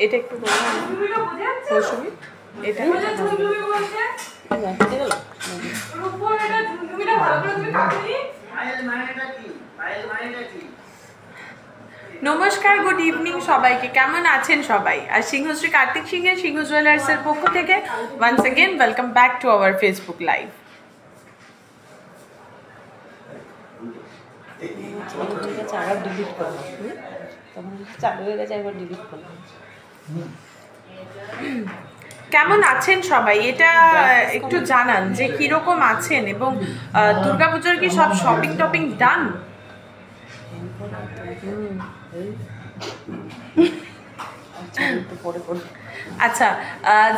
এটা একটু বললাম মৌসুমি এটা নমস্কার, গুড ইভিনিং সবাইকে। কেমন আছেন সবাই? আর সিংহশ্রী কার্তিক সিংহের সিংহ জুয়েলার্সের পক্ষ থেকে once again welcome back to our Facebook live. কেমন আছেন সবাই এটা একটু জানান যে কিরকম আছেন, এবং দুর্গাপুজোর কি সব শপিং টপিং ডান? আচ্ছা,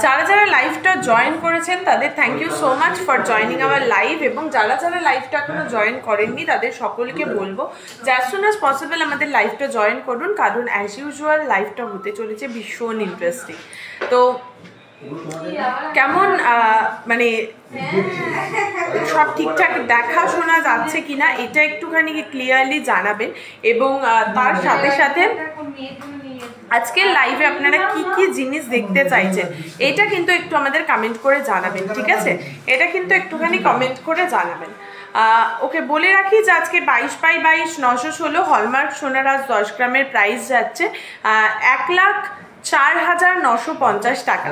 যারা যারা লাইভটা জয়েন করেছেন তাদের thank you so much for joining our live, এবং যারা যারা লাইভটা এখনো জয়েন করেননি তাদের সকলকে বলবো যে অ্যাজ সুন অ্যাজ পসিবল আমাদের লাইভটা জয়েন করুন, কারণ অ্যাজ ইউজুয়াল লাইভটা হতে চলেছে ভীষণ ইন্টারেস্টিং। তো কেমন মানে সব ঠিকঠাক দেখা শোনা যাচ্ছে কিনা এটা একটুখানি ক্লিয়ারলি জানাবেন, এবং তার সাথে সাথে আজকের লাইভে আপনারা কি কি জিনিস দেখতে চাইছেন এটা কিন্তু একটু আমাদের কমেন্ট করে জানাবেন, ঠিক আছে? এটা কিন্তু একটুখানি কমেন্ট করে জানাবেন। ওকে বলে রাখি যে আজকে 22x22 916 হলমার্ক সোনার আজ 10 গ্রামের প্রাইস যাচ্ছে 1,04,950 টাকা।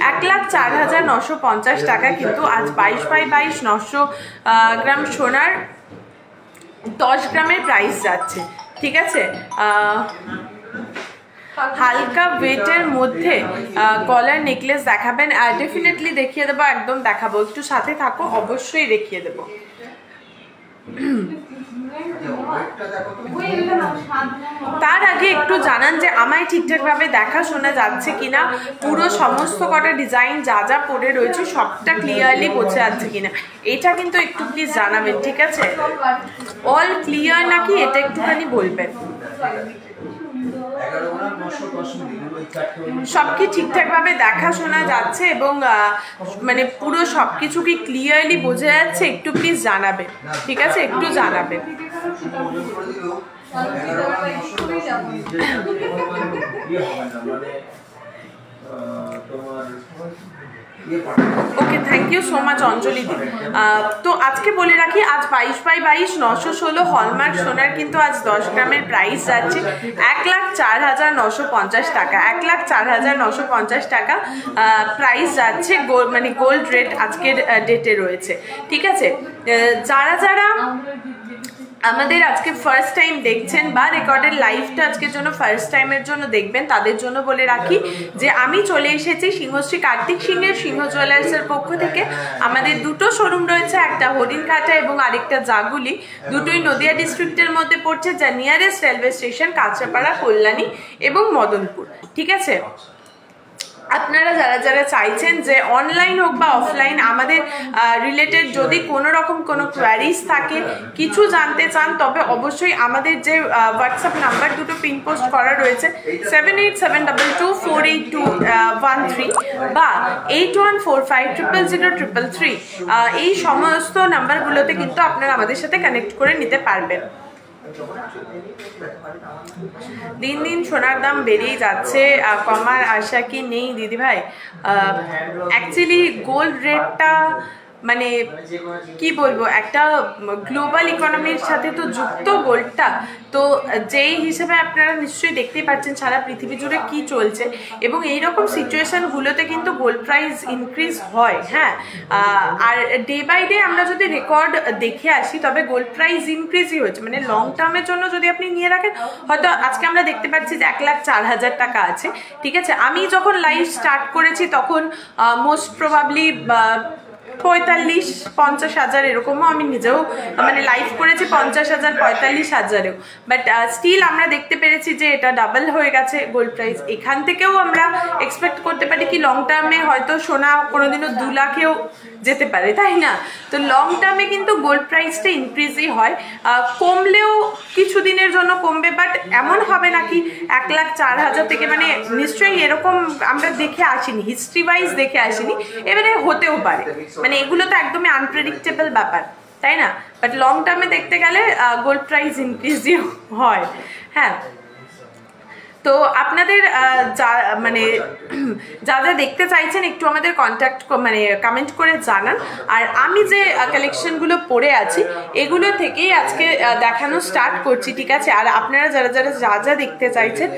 1,04,950 টাকা কিন্তু আজ 22x22 900 গ্রাম সোনার 10 গ্রামের প্রাইস যাচ্ছে, ঠিক আছে? হালকা ওয়েটের মধ্যে গলার নেকলেস দেখাবেন? ডেফিনেটলি দেখিয়ে দেবো, একদম দেখাবো, একটু সাথে থাকো, অবশ্যই দেখিয়ে দেবো। তার আগে একটু জানান যে আমায় ঠিকঠাকভাবে দেখা শোনা যাচ্ছে কিনা, পুরো সমস্ত কটা ডিজাইন যা যা পরে রয়েছে সবটা ক্লিয়ারলি বোঝা যাচ্ছে কিনা, এটা কিন্তু একটু প্লিজ জানাবেন, ঠিক আছে? অল ক্লিয়ার নাকি এটা একটুখানি বলবেন। সব কি ঠিকঠাক ভাবে দেখা শোনা যাচ্ছে এবং মানে পুরো সবকিছু কি ক্লিয়ারলি বোঝা যাচ্ছে একটু প্লিজ জানাবেন, ঠিক আছে? একটু জানাবেন। ওকে, থ্যাংক ইউ সো মাচ অঞ্জলি দি। তো আজকে বলে রাখি আজ 22x22 916 হলমার্ক সোনার কিন্তু আজ 10 গ্রামের প্রাইস যাচ্ছে 1,04,950 টাকা। 1,04,950 টাকা প্রাইস যাচ্ছে, মানে গোল্ড রেট আজকের ডেটে রয়েছে, ঠিক আছে? যারা যারা আমাদের আজকে ফার্স্ট টাইম দেখছেন বা রেকর্ডেড লাইভটা আজকের জন্য ফার্স্ট টাইমের জন্য দেখবেন তাদের জন্য বলে রাখি যে আমি চলে এসেছি সিংহশ্রী কার্তিক সিংহের সিংহ জুয়েলার্সের পক্ষ থেকে। আমাদের দুটো শোরুম রয়েছে, একটা হরিণঘাটা এবং আরেকটা জাগুলি, দুটোই নদিয়া ডিস্ট্রিক্টের মধ্যে পড়ছে, যা nearest railway station Kanchrapara, Kalyani এবং মদনপুর, ঠিক আছে? আপনারা যারা যারা চাইছেন যে অনলাইন হোক বা অফলাইন আমাদের রিলেটেড যদি কোনো রকম কোনো কোয়ারিজ থাকে, কিছু জানতে চান, তবে অবশ্যই আমাদের যে হোয়াটসঅ্যাপ নাম্বার দুটো পিন পোস্ট করা রয়েছে 7872248213 বা 8145000333, এই সমস্ত নাম্বারগুলোতে কিন্তু আপনারা আমাদের সাথে কানেক্ট করে নিতে পারবেন। দিন দিন সোনার দাম বেড়েই যাচ্ছে, কমার আশা কি নেই দিদি ভাই? অ্যাকচুয়ালি গোল্ড রেটটা মানে কি বলবো, একটা গ্লোবাল ইকোনমির সাথে তো যুক্ত গোল্ডটা, তো যেই হিসেবে আপনারা নিশ্চয়ই দেখতেই পাচ্ছেন সারা পৃথিবী জুড়ে কি চলছে, এবং এইরকম সিচুয়েশনগুলোতে কিন্তু গোল্ড প্রাইস ইনক্রিজ হয়। হ্যাঁ, আর ডে বাই ডে আমরা যদি রেকর্ড দেখে আসি তবে গোল্ড প্রাইস ইনক্রিজই হয়েছে, মানে লং টার্মের জন্য যদি আপনি নিয়ে রাখেন হয়তো আজকে আমরা দেখতে পাচ্ছি যে 1,04,000 টাকা আছে, ঠিক আছে? আমি যখন লাইভ স্টার্ট করেছি তখন মোস্ট প্রবাবলি 45-50 হাজার এরকমও আমি নিজেও মানে লাইভ করেছি, 50,000 45,000-এও, বাট স্টিল আমরা দেখতে পেরেছি যে এটা ডাবল হয়ে গেছে গোল্ড প্রাইস। এখান থেকেও আমরা এক্সপেক্ট করতে পারি কি লং টার্মে হয়তো সোনা কোনোদিনও 2 লাখেও যেতে পারে, তাই না? তো লং টার্মে কিন্তু গোল্ড প্রাইসটা ইনক্রিজই হয়, কমলেও কিছু দিনের জন্য কমবে, বাট এমন হবে নাকি 1,04,000 থেকে, মানে নিশ্চয়ই এরকম আমরা দেখে আসিনি, হিস্ট্রি ওয়াইজ দেখে আসিনি, এবারে হতেও পারে, মানে এগুলো তো একদমই আনপ্রেডিক্টেবল ব্যাপার, তাই না? বাট লং টার্মে দেখতে গেলে গোল্ড প্রাইস ইনক্রিজই হয়। হ্যাঁ, তো আপনাদের মানে যারা দেখতে চাইছেন একটু আমাদের কন্ট্যাক্ট মানে কমেন্ট করে জানান। আর আমি যে কালেকশনগুলো পরে আছি এগুলো থেকেই আজকে দেখানো স্টার্ট করছি, ঠিক আছে? আর আপনারা যারা যারা যা যা দেখতে চাইছেন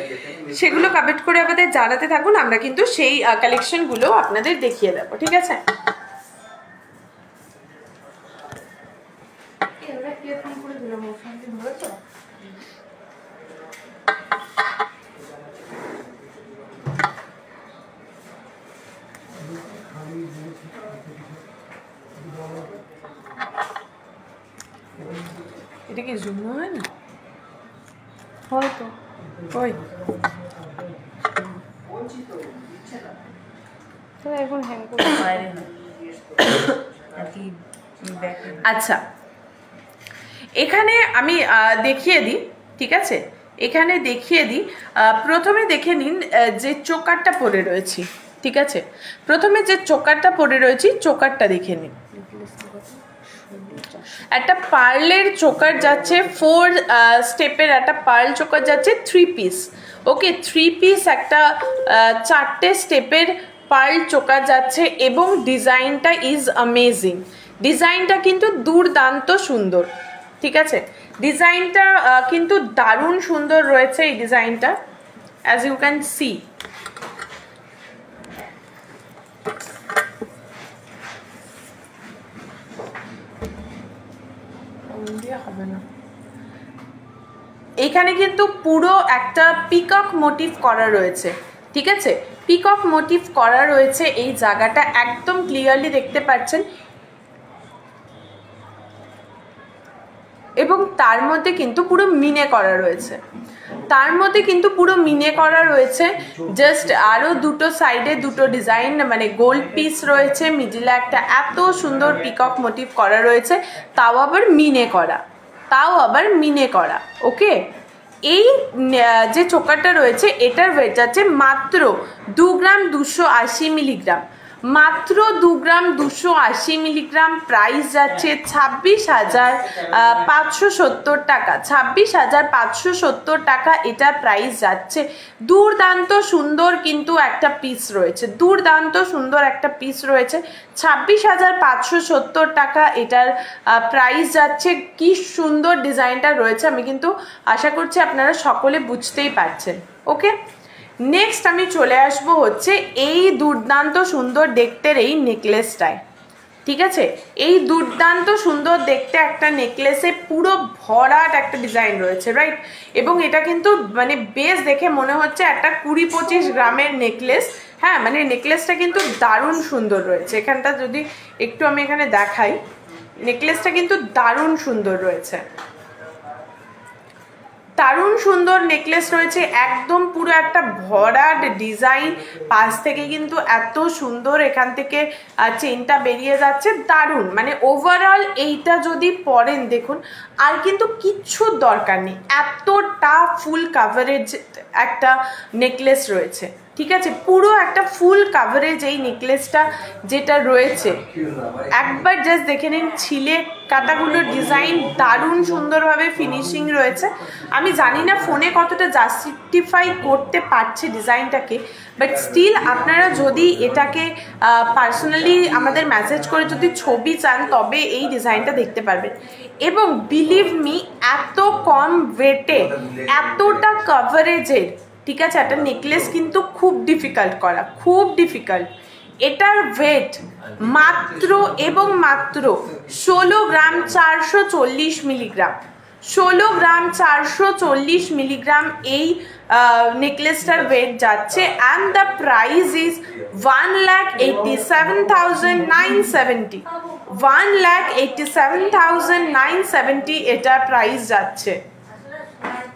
সেগুলো কমেন্ট করে আমাদের জানাতে থাকুন, আমরা কিন্তু সেই কালেকশনগুলো আপনাদের দেখিয়ে দেবো, ঠিক আছে? এটা কি জুম হয় না? হয়তো ওই তো এখন হ্যাং করে বাইরে নাকি? আচ্ছা, এখানে আমি দেখিয়ে দিই, ঠিক আছে? এখানে দেখিয়ে দিই, প্রথমে দেখে নিন যে চোকারটা পরে রয়েছি, ঠিক আছে? প্রথমে যে চোকারটা পরে রয়েছি চোকারটা দেখে নিন। একটা পার্লের চোকার যাচ্ছে, 4 স্টেপের একটা পার্ল চোকার যাচ্ছে, 3 পিস। ওকে, 3 পিস একটা 4টে স্টেপের পার্ল চোকার যাচ্ছে এবং ডিজাইনটা ইজ অ্যামেজিং। ডিজাইনটা কিন্তু দুর্দান্ত সুন্দর, ঠিক আছে? ডিজাইনটা কিন্তু দারুণ সুন্দর রয়েছে এই ডিজাইনটা, অ্যাজ ইউ ক্যান সি। হবে না, এখানে কিন্তু পুরো একটা পিকক মোটিভ করা রয়েছে, ঠিক আছে? পিকক মোটিভ করা রয়েছে, এই জায়গাটা একদম ক্লিয়ারলি দেখতে পাচ্ছেন। এবং তার মধ্যে কিন্তু পুরো মিনে করা রয়েছে, তার মধ্যে কিন্তু পুরো মিনে করা রয়েছে। জাস্ট আরও দুটো সাইডে দুটো ডিজাইন মানে গোল্ড পিস রয়েছে, মিডিলে একটা এত সুন্দর পিকক মোটিভ করা রয়েছে, তাও আবার মিনে করা, তাও আবার মিনে করা। ওকে, এই যে চোকারটা রয়েছে এটার ওয়েট যাচ্ছে মাত্র 2 গ্রাম 280 মিলিগ্রাম, মাত্র 2 গ্রাম 280 মিলিগ্রাম। প্রাইস যাচ্ছে 26,570 টাকা, 26,570 টাকা এটা প্রাইস যাচ্ছে। দুর্দান্ত সুন্দর কিন্তু একটা পিস রয়েছে, দুর্দান্ত সুন্দর একটা পিস রয়েছে, 26,570 টাকা এটার প্রাইস যাচ্ছে। কি সুন্দর ডিজাইনটা রয়েছে, আমি কিন্তু আশা করছি আপনারা সকলে বুঝতেই পারছেন। ওকে, নেক্সট আমি চলে আসবো হচ্ছে এই দুর্দান্ত সুন্দর দেখতে এই নেকলেসটায়, ঠিক আছে? এই দুর্দান্ত সুন্দর দেখতে একটা নেকলেসে পুরো ভরাট একটা ডিজাইন রয়েছে, রাইট? এবং এটা কিন্তু মানে বেশ দেখে মনে হচ্ছে একটা 20-25 গ্রামের নেকলেস। হ্যাঁ, মানে নেকলেসটা কিন্তু দারুণ সুন্দর রয়েছে। এখানটা যদি একটু আমি এখানে দেখাই, নেকলেসটা কিন্তু দারুণ সুন্দর রয়েছে, দারুণ সুন্দর নেকলেস রয়েছে, একদম পুরো একটা ভরাট ডিজাইন। পাশ থেকে কিন্তু এত সুন্দর এখান থেকে চেনটা বেরিয়ে যাচ্ছে, দারুণ। মানে ওভারঅল এইটা যদি পরেন দেখুন, আর কিন্তু কিচ্ছুর দরকার নেই, এতটা ফুল কাভারেজ একটা নেকলেস রয়েছে, ঠিক আছে? পুরো একটা ফুল কাভারেজ এই নেকলেসটা যেটা রয়েছে, একবার জাস্ট দেখে নিন। ছিলে কাটাগুলোর ডিজাইন দারুণ সুন্দরভাবে ফিনিশিং রয়েছে। আমি জানি না ফোনে কতটা জাস্টিফাই করতে পারছে ডিজাইনটাকে, বাট স্টিল আপনারা যদি এটাকে পার্সোনালি আমাদের মেসেজ করে যদি ছবি চান তবে এই ডিজাইনটা দেখতে পারবেন। এবং বিলিভ মি, এত কম ওয়েটে এতটা কভারেজের, ঠিক আছে, একটা নেকলেস কিন্তু খুব ডিফিকাল্ট করা, খুব ডিফিকাল্ট। এটার ওয়েট মাত্র এবং মাত্র 16 গ্রাম 440 মিলিগ্রাম, 16 গ্রাম 440 মিলিগ্রাম এই নেকলেসটার ওয়েট যাচ্ছে। অ্যান্ড দ্য প্রাইস ইজ 1,87,970, 1,87,970 এটা প্রাইস যাচ্ছে,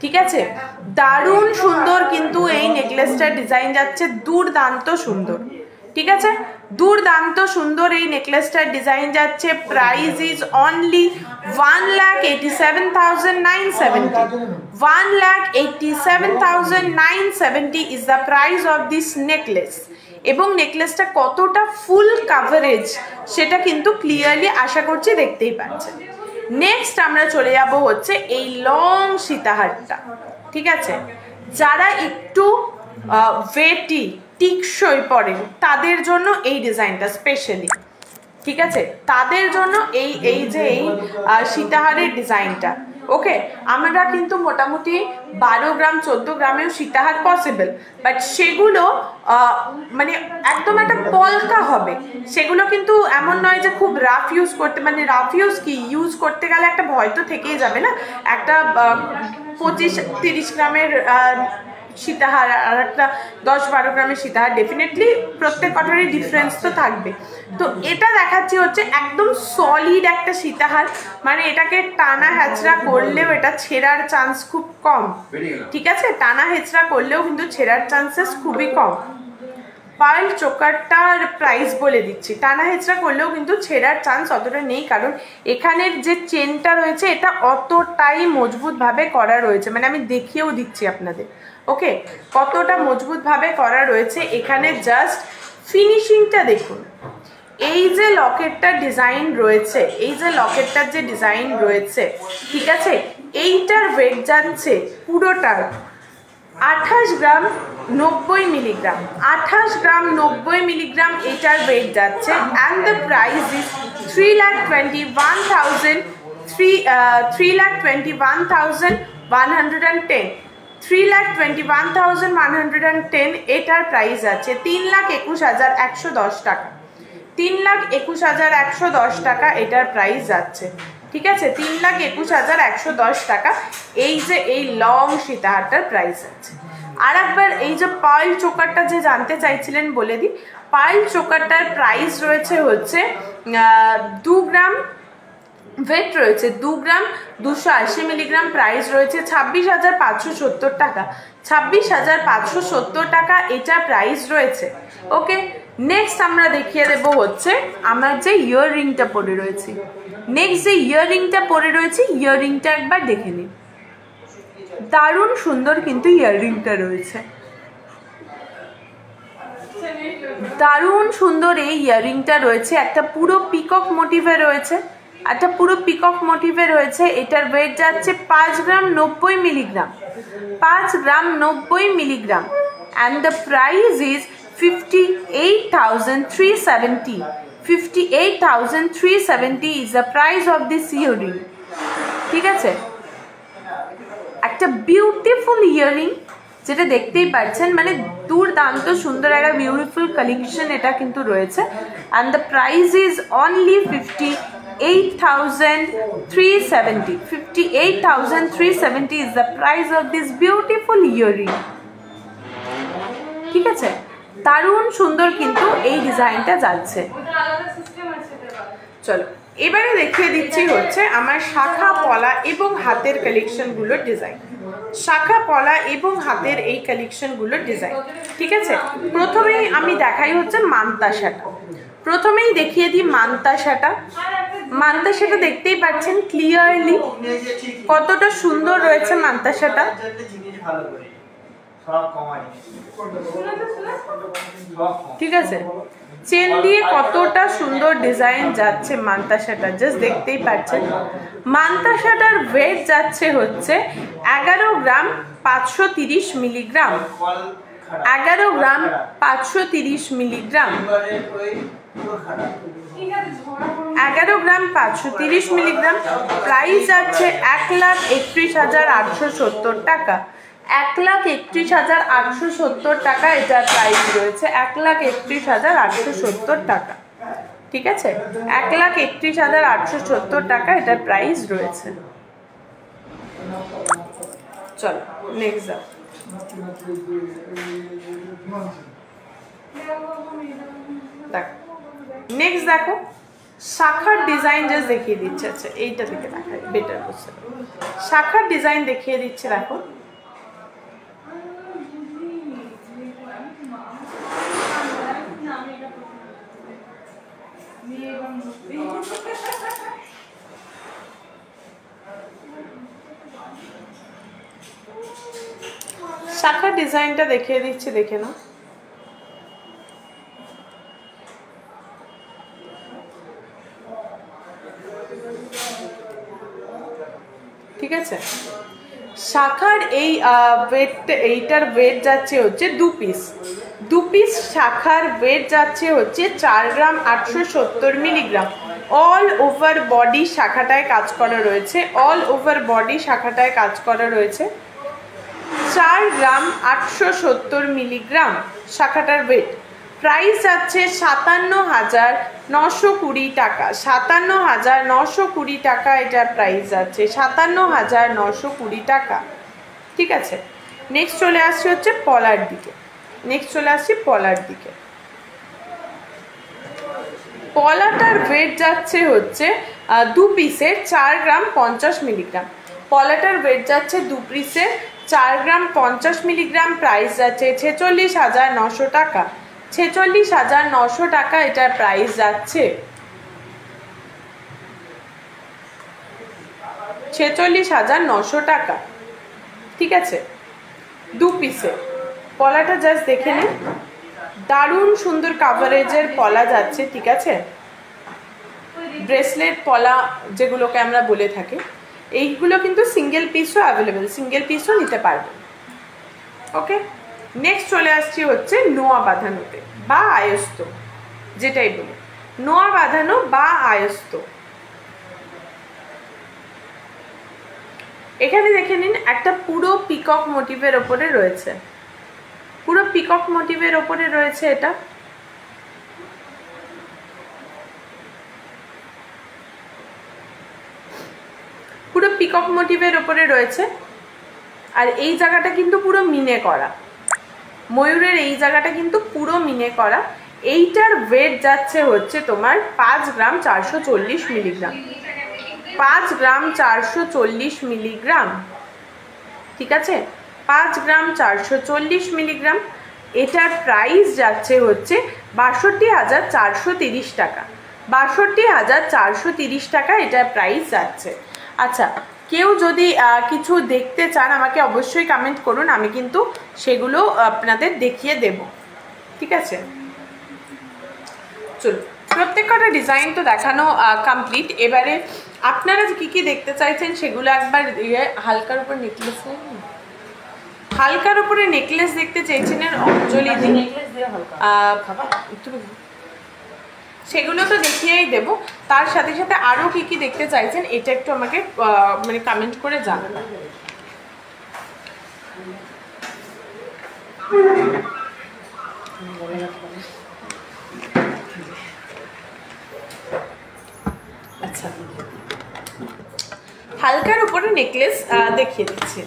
ঠিক আছে? দারুণ সুন্দর কিন্তু এই নেকলেসটার ডিজাইন যাচ্ছে, দুর্দান্ত সুন্দর, ঠিক আছে? দুর্দান্ত সুন্দর এই নেকলেসটার ডিজাইন যাচ্ছে। Price is only 1,87,970, 1,87,970 is the price of this necklace. এবং নেকলেসটা কতটা ফুল কাভারেজ সেটা কিন্তু ক্লিয়ারলি আশা করছি দেখতেই পাচ্ছেন। নেক্সট আমরা চলে যাব হচ্ছে এই লং সীতাহারটা, ঠিক আছে। যারা একটু ওয়েটি টিকসই পড়েন তাদের জন্য এই ডিজাইনটা স্পেশালি, ঠিক আছে, তাদের জন্য এই যে এই সীতাহারের ডিজাইনটা। ওকে, আমরা কিন্তু মোটামুটি 12 গ্রাম 14 গ্রামেও সীতাহার পসিবল, বাট সেগুলো মানে একদম একটা পলকা হবে, সেগুলো কিন্তু এমন নয় যে খুব রাফ ইউজ করতে, মানে রাফ ইউজ করতে গেলে একটা ভয় তো থেকেই যাবে না। একটা 25-30 গ্রামের সীতাহার আর একটা 10-12 গ্রামের সীতাহার, ডেফিনেটলি প্রত্যেক কটারই ডিফারেন্স তো থাকবে। তো এটা দেখাচ্ছি হচ্ছে একদম সলিড একটা সীতাহার, মানে এটাকে টানা হেঁচড়া করলেও এটা ছেঁড়ার চান্স খুব কম, ঠিক আছে, টানা হেঁচড়া করলেও কিন্তু ছেঁড়ার চান্সেস খুবই কম। পার্ল চোকারটার প্রাইস বলে দিচ্ছি, টানা হেঁচড়া করলেও কিন্তু ছেঁড়ার চান্স অতটা নেই, কারণ এখানের যে চেনটা রয়েছে এটা অতটাই মজবুতভাবে করা রয়েছে, মানে আমি দেখিয়েও দিচ্ছি আপনাদের। ওকে, কতটা মজবুতভাবে করা রয়েছে এখানে, জাস্ট ফিনিশিংটা দেখুন। এই যে লকেটটার ডিজাইন রয়েছে, এই যে লকেটটার যে ডিজাইন রয়েছে, ঠিক আছে, এইটার ওয়েট যাচ্ছে পুরোটার 28 গ্রাম 90 মিলিগ্রাম, 28 গ্রাম 90 মিলিগ্রাম এটার ওয়েট যাচ্ছে। অ্যান্ড দ্য প্রাইস ইজ 3,21,110, 3,21,110 এটার প্রাইস আছে 3,21,110 টাকা, 3,21,110 টাকা এটার প্রাইস যাচ্ছে, ঠিক আছে, 3,21,110 টাকা এই যে এই লং সীতাহারটার প্রাইস আছে। আর একবার এই যে পার্ল চোকারটা যে জানতে চাইছিলেন বলে দিই, পার্ল চোকারটার প্রাইস রয়েছে হচ্ছে 2 গ্রাম ওয়েট রয়েছে, 2 গ্রাম 280 মিলিগ্রাম, প্রাইস রয়েছে 26,570 টাকা, 26,570 টাকা এটা প্রাইস রয়েছে। ওকে, নেক্সট আমরা দেখিয়ে দেবো হচ্ছে আমার যে ইয়াররিংটা পরে রয়েছে, নেক্সট যে ইয়াররিংটা পরে রয়েছে, ইয়াররিংটা একবার দেখে নিন, দারুণ সুন্দর কিন্তু ইয়াররিংটা রয়েছে, দারুণ সুন্দর এই ইয়াররিংটা রয়েছে, একটা পুরো পিকক মোটিভে রয়েছে, একটা পুরো পিকক মোটিভে রয়েছে। এটার ওয়েট যাচ্ছে 5 গ্রাম 90 milligram, 5 gram 90 milligram, and the price is 58,370, 58,370 is the price of this earring, ঠিক আছে, একটা বিউটিফুল ইয়াররিং যেটা দেখতেই পাচ্ছেন, মানে দুর্দান্ত সুন্দর একটা বিউটিফুল কালেকশন এটা কিন্তু রয়েছে। And the price is only 58,370, 58,370 is the price of this beautiful earring, ঠিক আছে, দারুণ সুন্দর কিন্তু এই ডিজাইনটা যাচ্ছে। চলো এবারে দেখিয়ে দিচ্ছি হচ্ছে আমার শাখা পলা এবং হাতের কালেকশনগুলোর ডিজাইন, শাখা পলা এবং হাতের এই কালেকশনগুলোর ডিজাইন, ঠিক আছে। প্রথমেই আমি দেখাই হচ্ছে মান্তাসাটা, প্রথমেই দেখিয়ে দিই মান্তাসাটা। মান্তাসাটা দেখতেই পাচ্ছেন ক্লিয়ারলি কতটা সুন্দর রয়েছে মান্তাসাটা, ঠিক আছে, চেন দিয়ে কতটা সুন্দর ডিজাইন যাচ্ছে মান্তাসাটা, জাস্ট দেখতেই পাচ্ছেন। মান্তাসাটার ওয়েট যাচ্ছে হচ্ছে 11 গ্রাম 530 মিলিগ্রাম, 11 গ্রাম 530 মিলিগ্রাম, 11 গ্রাম 530 মিলিগ্রাম, প্রাইস আছে 1,31,870 টাকা, 1,31,870 টাকা এটার প্রাইস রয়েছে, 1,31,870 টাকা, ঠিক আছে, 1,31,870 টাকা এটার প্রাইস রয়েছে। চলো নেক্সট যাও, দেখো নেক্সট দেখো শাখার ডিজাইন জাস্ট দেখিয়ে দিচ্ছে, আচ্ছা এইটা থেকে দেখাই বেটার বুঝতে পারবে, শাখার ডিজাইন দেখিয়ে দিচ্ছে, দেখো শাখার ডিজাইনটা দেখিয়ে দিচ্ছি, দেখে নাও। ঠিক আছে। শাখার এই এইটার ওয়েট যাচ্ছে হচ্ছে 2 পিস। 2 পিস শাখার ওয়েট যাচ্ছে হচ্ছে 4 গ্রাম 870 মিলিগ্রাম। অল ওভার বডি শাখাটায় কাজ করা রয়েছে, অল ওভার বডি শাখাটায় কাজ করা রয়েছে। 4 গ্রাম 870 মিলিগ্রাম শাখাটার ওয়েট। প্রাইস যাচ্ছে 57,920 টাকা। 57,920 টাকা এটার প্রাইস যাচ্ছে, 57,920 টাকা। ঠিক আছে, নেক্সট চলে আসছে হচ্ছে পলার দিকে। পলাটার ওয়েট যাচ্ছে হচ্ছে 2 পিসের 4 গ্রাম 50 মিলিগ্রাম। পলাটার ওয়েট যাচ্ছে 2 পিসের 4 গ্রাম 50 মিলিগ্রাম। প্রাইস যাচ্ছে 46,900 টাকা। 46,900 টাকা এটার প্রাইস যাচ্ছে। 46,900 টাকা। ঠিক আছে, 2 পিসে পলাটা জাস্ট দেখে নিন, দারুণ সুন্দর কাভারেজের পলা যাচ্ছে। ঠিক আছে, ব্রেসলেট পলা যেগুলোকে আমরা বলে থাকি, এইগুলো কিন্তু সিঙ্গেল পিসও অ্যাভেলেবেল, সিঙ্গেল পিসও নিতে পারবেন। ওকে, নেক্সট চলে আসছি হচ্ছে নোয়া বাঁধানোতে বা আয়স্ত, যেটাই বলি নোয়া বাঁধানো বা আয়স্ত। এখানে দেখে নিন, একটা পুরো পিকক মোটিভের ওপরে রয়েছে, পুরো পিকক মোটিভের ওপরে রয়েছে এটা। পুরো পিকক মোটিভের ওপরে রয়েছে। আর এই জায়গাটা কিন্তু পুরো মিনে করা, ময়ূরের এই জায়গাটা কিন্তু পুরো মিনে করা। এইটার ওয়েট যাচ্ছে হচ্ছে তোমার 5 গ্রাম 440 মিলিগ্রাম। 5 গ্রাম 440 মিলিগ্রাম। ঠিক আছে, 5 গ্রাম 440 মিলিগ্রাম। এটার প্রাইস যাচ্ছে হচ্ছে 62,430 টাকা। 62,430 টাকা এটার প্রাইস যাচ্ছে। আচ্ছা, কেউ যদি কিছু দেখতে চান আমাকে অবশ্যই কমেন্ট করুন, আমি কিন্তু সেগুলো আপনাদের দেখিয়ে দেব। ঠিক আছে, চলুন, প্রত্যেকটা ডিজাইন তো দেখানো কমপ্লিট। এবারে আপনারা কি কি দেখতে চাইছেন সেগুলো একবার হালকার উপর নেকলেস, হালকার উপরে নেকলেস দেখতে চেয়েছিলেন অঞ্জলি দি, সেগুলো তো দেখিয়েই দেব। তার সাথে সাথে আরো কি কি দেখতে চাইছেন এটা একটু আমাকে মানে কমেন্ট করে জানাবেন। আচ্ছা, হালকার উপরে নেকলেস দেখিয়ে দিচ্ছি।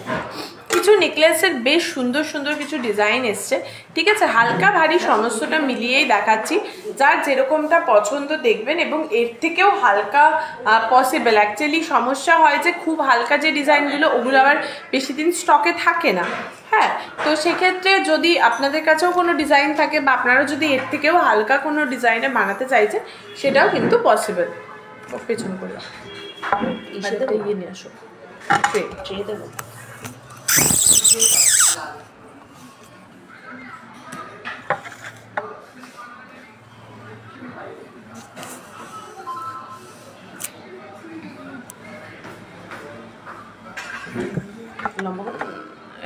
কিছু নেকলেসের বেশ সুন্দর সুন্দর কিছু ডিজাইন এসছে। ঠিক আছে, হালকা ভারী সমস্তটা মিলিয়েই দেখাচ্ছি, যার যেরকমটা পছন্দ দেখবেন। এবং এর থেকেও হালকা পসিবল, অ্যাকচুয়ালি সমস্যা হয় যে খুব হালকা যে ডিজাইনগুলো ওগুলো আবার বেশি দিন স্টকে থাকে না। হ্যাঁ, তো সেক্ষেত্রে যদি আপনাদের কাছেও কোনো ডিজাইন থাকে বা আপনারা যদি এর থেকেও হালকা কোনো ডিজাইনে বানাতে চাইছেন সেটাও কিন্তু পসিবল। পেছন করে ইয়ে নিয়ে আসো, চেয়ে দেবো।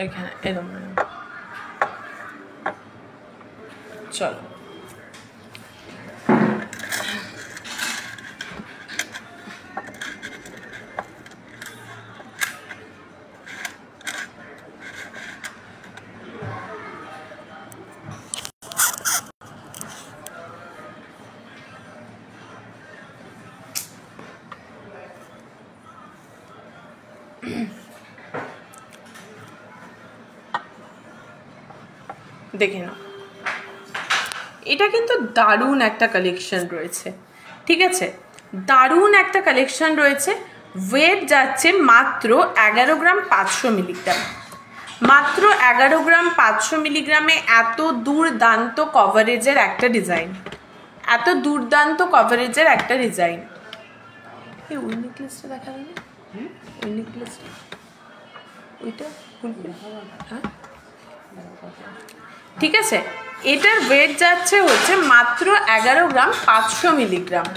এখানে এরকম চলো। দেখে নাও, এটা কিন্তু দারুণ একটা কালেকশন রয়েছে। ঠিক আছে, দারুণ একটা কালেকশন রয়েছে। ওয়েট যাচ্ছে মাত্র 11 গ্রাম 500 মিলিগ্রাম। মাত্র 11 গ্রাম 500 মিলিগ্রামে এত দুর্দান্ত কভারেজের একটা ডিজাইন, এত দুর্দান্ত কভারেজের একটা ডিজাইন। এই ওই নেকলেসটা দেখা যাবে, ওই নেকলেসটা, ওইটা হ্যাঁ, ঠিক আছে। এটার ওয়েট যাচ্ছে হচ্ছে মাত্র 11 গ্রাম 500 মিলিগ্রাম।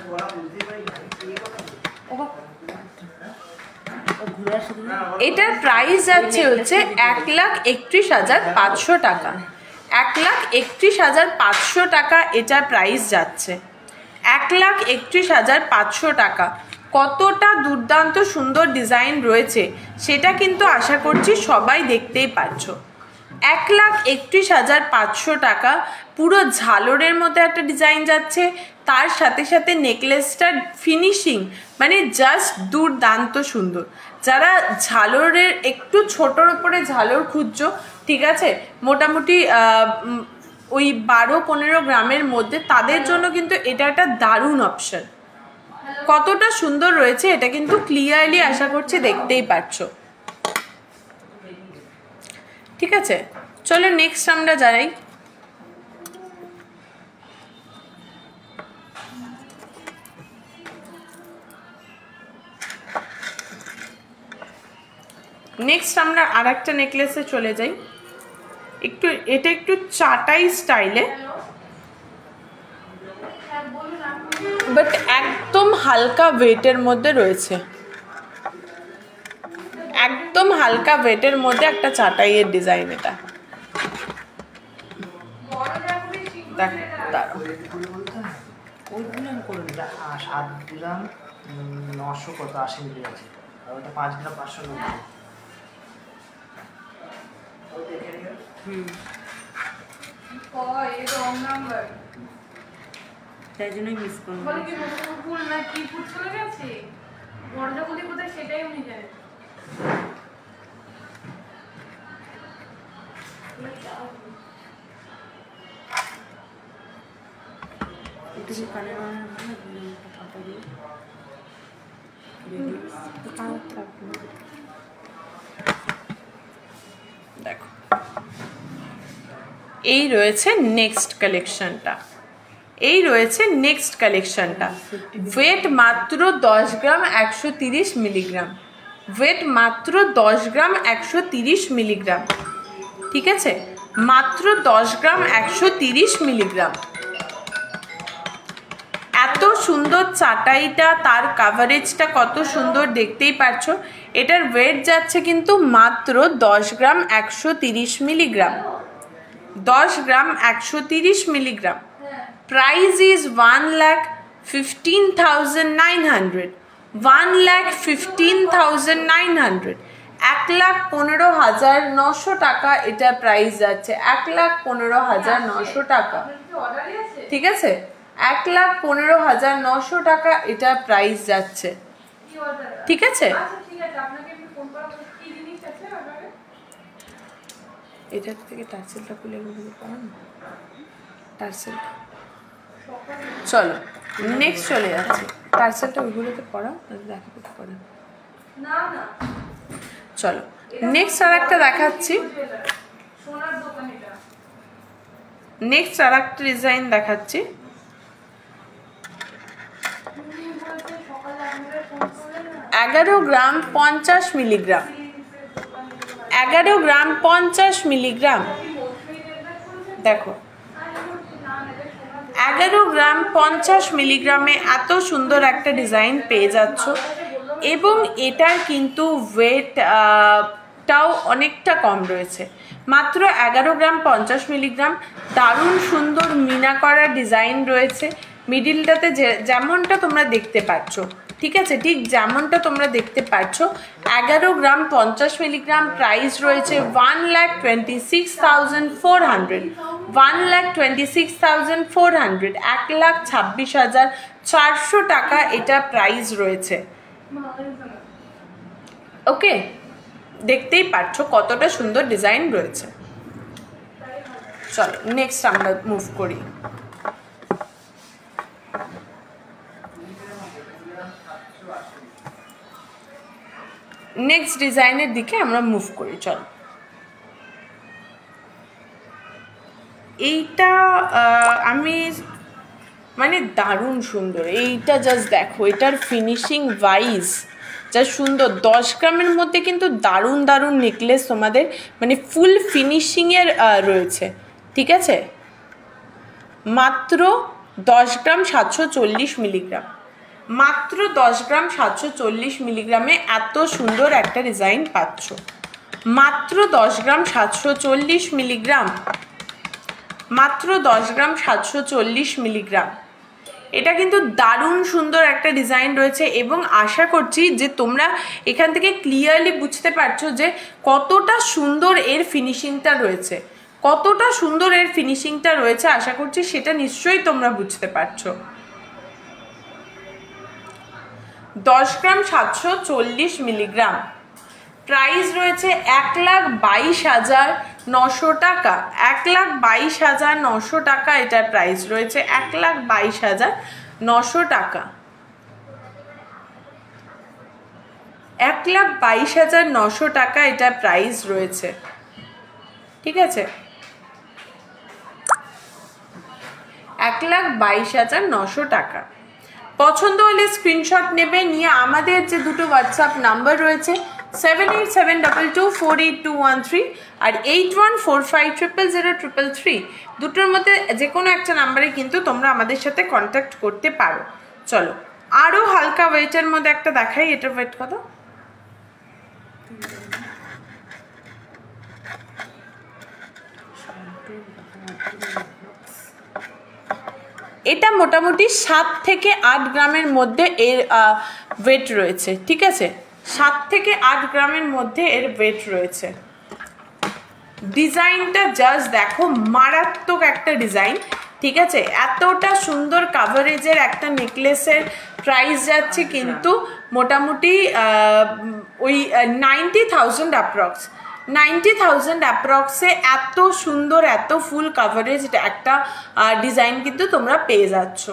এটার প্রাইস যাচ্ছে হচ্ছে 1,31,500 টাকা। 1,31,500 টাকা এটার প্রাইস যাচ্ছে। 1,31,500 টাকা। কতটা দুর্দান্ত সুন্দর ডিজাইন রয়েছে সেটা কিন্তু আশা করছি সবাই দেখতেই পাচ্ছ। 1,31,500 টাকা পুরো ঝালরের মধ্যে একটা ডিজাইন যাচ্ছে, তার সাথে সাথে নেকলেসটার ফিনিশিং মানে জাস্ট দুর্দান্ত সুন্দর। যারা ঝালরের একটু ছোটোর উপরে ঝালর খুঁজছো, ঠিক আছে, মোটামুটি ওই 12-15 গ্রামের মধ্যে, তাদের জন্য কিন্তু এটা একটা দারুণ অপশন। কতটা সুন্দর রয়েছে এটা কিন্তু ক্লিয়ারলি আশা করছি দেখতেই পাচ্ছ। ঠিক আছে, চলো নেক্সট আমরা যাই। নেক্সট আমরা আর একটা নেকলেসে চলে যাই। এটা একটু চাটাই স্টাইলে, বাট একদম হালকা ওয়েটের মধ্যে রয়েছে। একদম হালকা ওয়েটের মধ্যে একটা চাটাইয়ের ডিজাইন। এটা দেখো, দাঁড়াও, 7 গ্রাম 900 কত 80 মিলি আছে, আর ওটা 5 গ্রাম 590। তাই জন্যই মিস করলাম। সেটাই উনি জানেন। একটু কি কানের পাতা দিয়ে দেখো, এই রয়েছে নেক্সট কালেকশনটা। ওয়েট মাত্র 10 গ্রাম 130 মিলিগ্রাম। ওয়েট মাত্র 10 গ্রাম 130 মিলিগ্রাম। ঠিক আছে, মাত্র 10 গ্রাম 130 মিলিগ্রাম। এত সুন্দর চাটাইটা, তার কাভারেজটা কত সুন্দর দেখতেই পাচ্ছ। এটার ওয়েট যাচ্ছে কিন্তু মাত্র 10 গ্রাম 130 milligram. 10 gram 130 milligram. Price is 1,15,900। 1,15,900। 1,15,900 টাকা এটা প্রাইস যাচ্ছে। 1,15,900 টাকা। ঠিক আছে, 1,15,900 টাকা এটা প্রাইস যাচ্ছে। ঠিক আছে, এটার থেকে টার্সেলটা খুলে টার্সেলটা। চলো নেক্সট চলে যাচ্ছে। টার্সেলটা ওইগুলোতে পড়াও, দেখাতে পারে। চলো নেক্সট আর একটা দেখাচ্ছি। নেক্সট আর একটা ডিজাইন দেখাচ্ছি। 11 গ্রাম 50 মিলিগ্রাম। 11 গ্রাম 50 মিলিগ্রাম। দেখো, 11 গ্রাম 50 মিলিগ্রামে এত সুন্দর একটা ডিজাইন পেয়ে যাচ্ছ, এবং এটার কিন্তু ওয়েটটাও অনেকটা কম রয়েছে। মাত্র 11 গ্রাম 50 মিলিগ্রাম। দারুণ সুন্দর মিনা করা ডিজাইন রয়েছে। মিডিলটাতে যেমনটা তোমরা দেখতে পাচ্ছ, ঠিক আছে, ঠিক যেমনটা তোমরা দেখতে পাচ্ছ। 11 গ্রাম 50 মিলিগ্রাম। প্রাইস রয়েছে 1,26,400। 1,26,400। 1,26,400 টাকা এটা প্রাইস রয়েছে। ওকে, দেখতেই পাচ্ছ কতটা সুন্দর ডিজাইন রয়েছে। চলো নেক্সট আমরা মুভ করি। নেক্সট ডিজাইনের দিকে আমরা মুভ করি। চলো, এইটা আমি মানে দারুণ সুন্দর। এইটা জাস্ট দেখো, এটার ফিনিশিং ওয়াইজ যা সুন্দর। 10 গ্রামের মধ্যে কিন্তু দারুণ দারুণ নেকলেস তোমাদের মানে ফুল ফিনিশিংয়ের রয়েছে। ঠিক আছে, মাত্র 10 গ্রাম 740 মিলিগ্রাম। মাত্র 10 গ্রাম 740 মিলিগ্রামে এত সুন্দর একটা ডিজাইন পাচ্ছ। মাত্র 10 গ্রাম 740 মিলিগ্রাম, মাত্র 10 গ্রাম 740 মিলিগ্রাম। এটা কিন্তু দারুণ সুন্দর একটা ডিজাইন রয়েছে এবং আশা করছি যে তোমরা এখান থেকে ক্লিয়ারলি বুঝতে পারছো যে কতটা সুন্দর এর ফিনিশিংটা রয়েছে, কতটা সুন্দর এর ফিনিশিংটা রয়েছে। আশা করছি সেটা নিশ্চয়ই তোমরা বুঝতে পারছো। 10 গ্রাম 740 মিলিগ্রাম, প্রাইস রয়েছে 1,22,900 টাকা। 1,22,900 টাকা এটার প্রাইস রয়েছে, 1,22,900 টাকা। 1,22,900 টাকা এটার প্রাইস রয়েছে, ঠিক আছে? 1,22,900 টাকা। পছন্দ হলে স্ক্রিনশট নেবে, নিয়ে আমাদের যে দুটো হোয়াটসঅ্যাপ নাম্বার রয়েছে 7872248213 আর 81450003, দুটোর মধ্যে যে কোনো একটা নাম্বারে কিন্তু তোমরা আমাদের সাথে কন্ট্যাক্ট করতে পারো। চলো আরও হালকা ওয়েটের মধ্যে একটা দেখাই। এটার ওয়েট কত? এটা মোটামুটি 7 থেকে 8 গ্রামের মধ্যে এর ওয়েট রয়েছে, ঠিক আছে? 7 থেকে 8 গ্রামের মধ্যে এর ওয়েট রয়েছে। ডিজাইনটা জাস্ট দেখো, মারাত্মক একটা ডিজাইন, ঠিক আছে? এতটা সুন্দর কাভারেজের একটা নেকলেসের প্রাইস যাচ্ছে কিন্তু মোটামুটি ওই 90,000 অ্যাপ্রক্স, 90,000 অ্যাপ্রক্সে এত সুন্দর এত ফুল কাভারেজ একটা ডিজাইন কিন্তু তোমরা পেয়ে যাচ্ছ।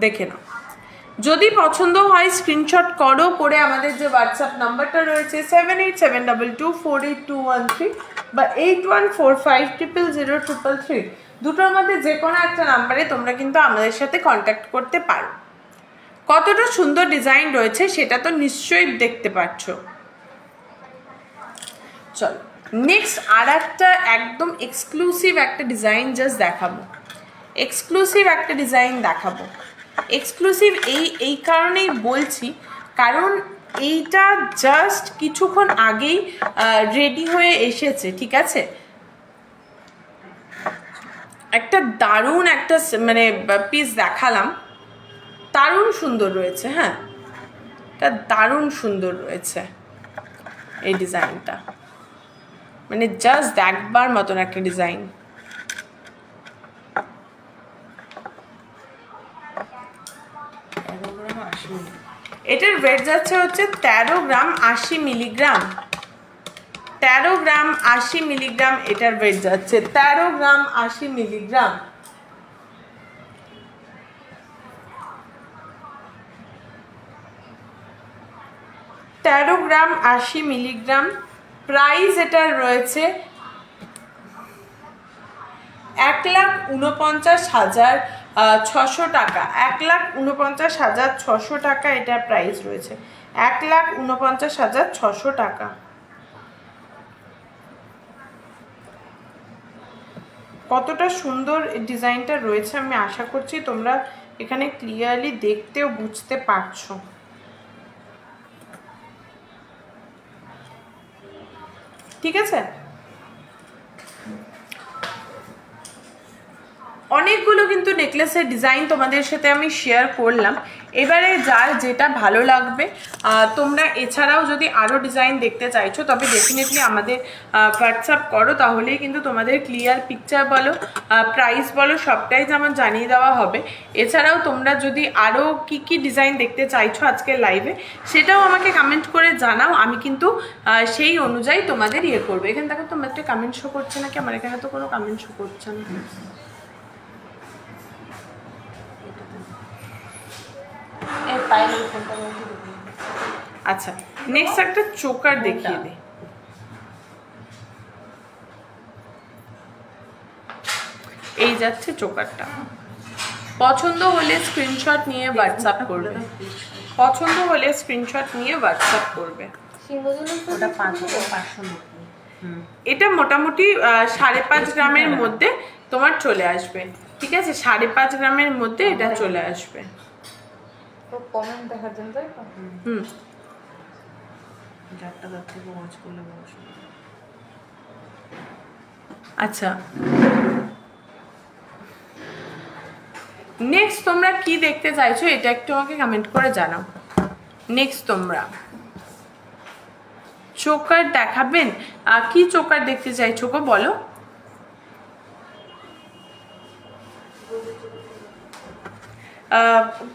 দেখে নাও, যদি পছন্দ হয় স্ক্রিনশট করো, করে আমাদের যে হোয়াটসঅ্যাপ নাম্বারটা রয়েছে 7872248213 বা 81450003, দুটোর মধ্যে যে কোনো একটা নাম্বারে তোমরা কিন্তু আমাদের সাথে কন্ট্যাক্ট করতে পারো। কতটা সুন্দর ডিজাইন রয়েছে সেটা তো নিশ্চয়ই দেখতে পাচ্ছ। চলো নেক্সট আর একটা একদম এক্সক্লুসিভ একটা ডিজাইন জাস্ট দেখাবো, এক্সক্লুসিভ একটা ডিজাইন দেখাবো। এক্সক্লুসিভ এই কারণেই বলছি কারণ এইটা জাস্ট কিছুক্ষণ আগেই রেডি হয়ে এসেছে, ঠিক আছে? একটা দারুণ একটা মানে পিস দেখালাম, দারুণ সুন্দর রয়েছে। হ্যাঁ, এটা দারুণ সুন্দর রয়েছে এই ডিজাইনটা, মানে জাস্ট দেখবার মতন একটা ডিজাইন। এটার ওয়েট যাচ্ছে হচ্ছে 13 গ্রাম 80 মিলিগ্রাম, 13 গ্রাম 80 মিলিগ্রাম এটার ওয়েট যাচ্ছে, 13 গ্রাম 80 মিলিগ্রাম। তেরো গ্রাম 80 মিলিগ্রাম, প্রাইস এটার রয়েছে 1,49,600 টাকা। 1,49,600 টাকা এটার প্রাইস রয়েছে, 1,49,600 টাকা। কতটা সুন্দর ডিজাইনটা রয়েছে আমি আশা করছি তোমরা এখানে ক্লিয়ারলি দেখতেও বুঝতে পারছো। ঠিক আছে, অনেকগুলো কিন্তু নেকলেসের ডিজাইন তোমাদের সাথে আমি শেয়ার করলাম। এবারে যার যেটা ভালো লাগবে তোমরা এছাড়াও যদি আরও ডিজাইন দেখতে চাইছো তবে ডেফিনেটলি আমাদের হোয়াটসঅ্যাপ করো, তাহলেই কিন্তু তোমাদের ক্লিয়ার পিকচার বলো প্রাইস বলো সবটাই যেমন জানিয়ে দেওয়া হবে। এছাড়াও তোমরা যদি আরও কি ডিজাইন দেখতে চাইছো আজকের লাইভে সেটাও আমাকে কমেন্ট করে জানাও, আমি কিন্তু সেই অনুযায়ী তোমাদের ইয়ে করবো। এখানে দেখো তোমার একটা কমেন্ট শো করছে নাকি? আমার এখানে তো কোনো কমেন্ট শো করছে না। আচ্ছা, নেক্সট একটা চোকার দেখিয়ে দে। এই যাচ্ছে চোকারটা, পছন্দ হলে স্ক্রিনশট নিয়ে হোয়াটসঅ্যাপ করবে, পছন্দ হলে স্ক্রিনশট নিয়ে হোয়াটসঅ্যাপ করবে। এটা মোটামুটি 5.5 গ্রামের মধ্যে তোমার চলে আসবে, ঠিক আছে? 5.5 গ্রামের মধ্যে এটা চলে আসবে। তো কমেন্ট দেখার জন্য তাই তো? যারটা তার থেকে ওয়াচ করলে বড়। আচ্ছা, নেক্সট তোমরা কি দেখতে চাইছো এটা একটু আমাকে কমেন্ট করে জানাও। নেক্সট তোমরা চোকার দেখাবেন, কি চোকার দেখতে চাইছো গো বলো?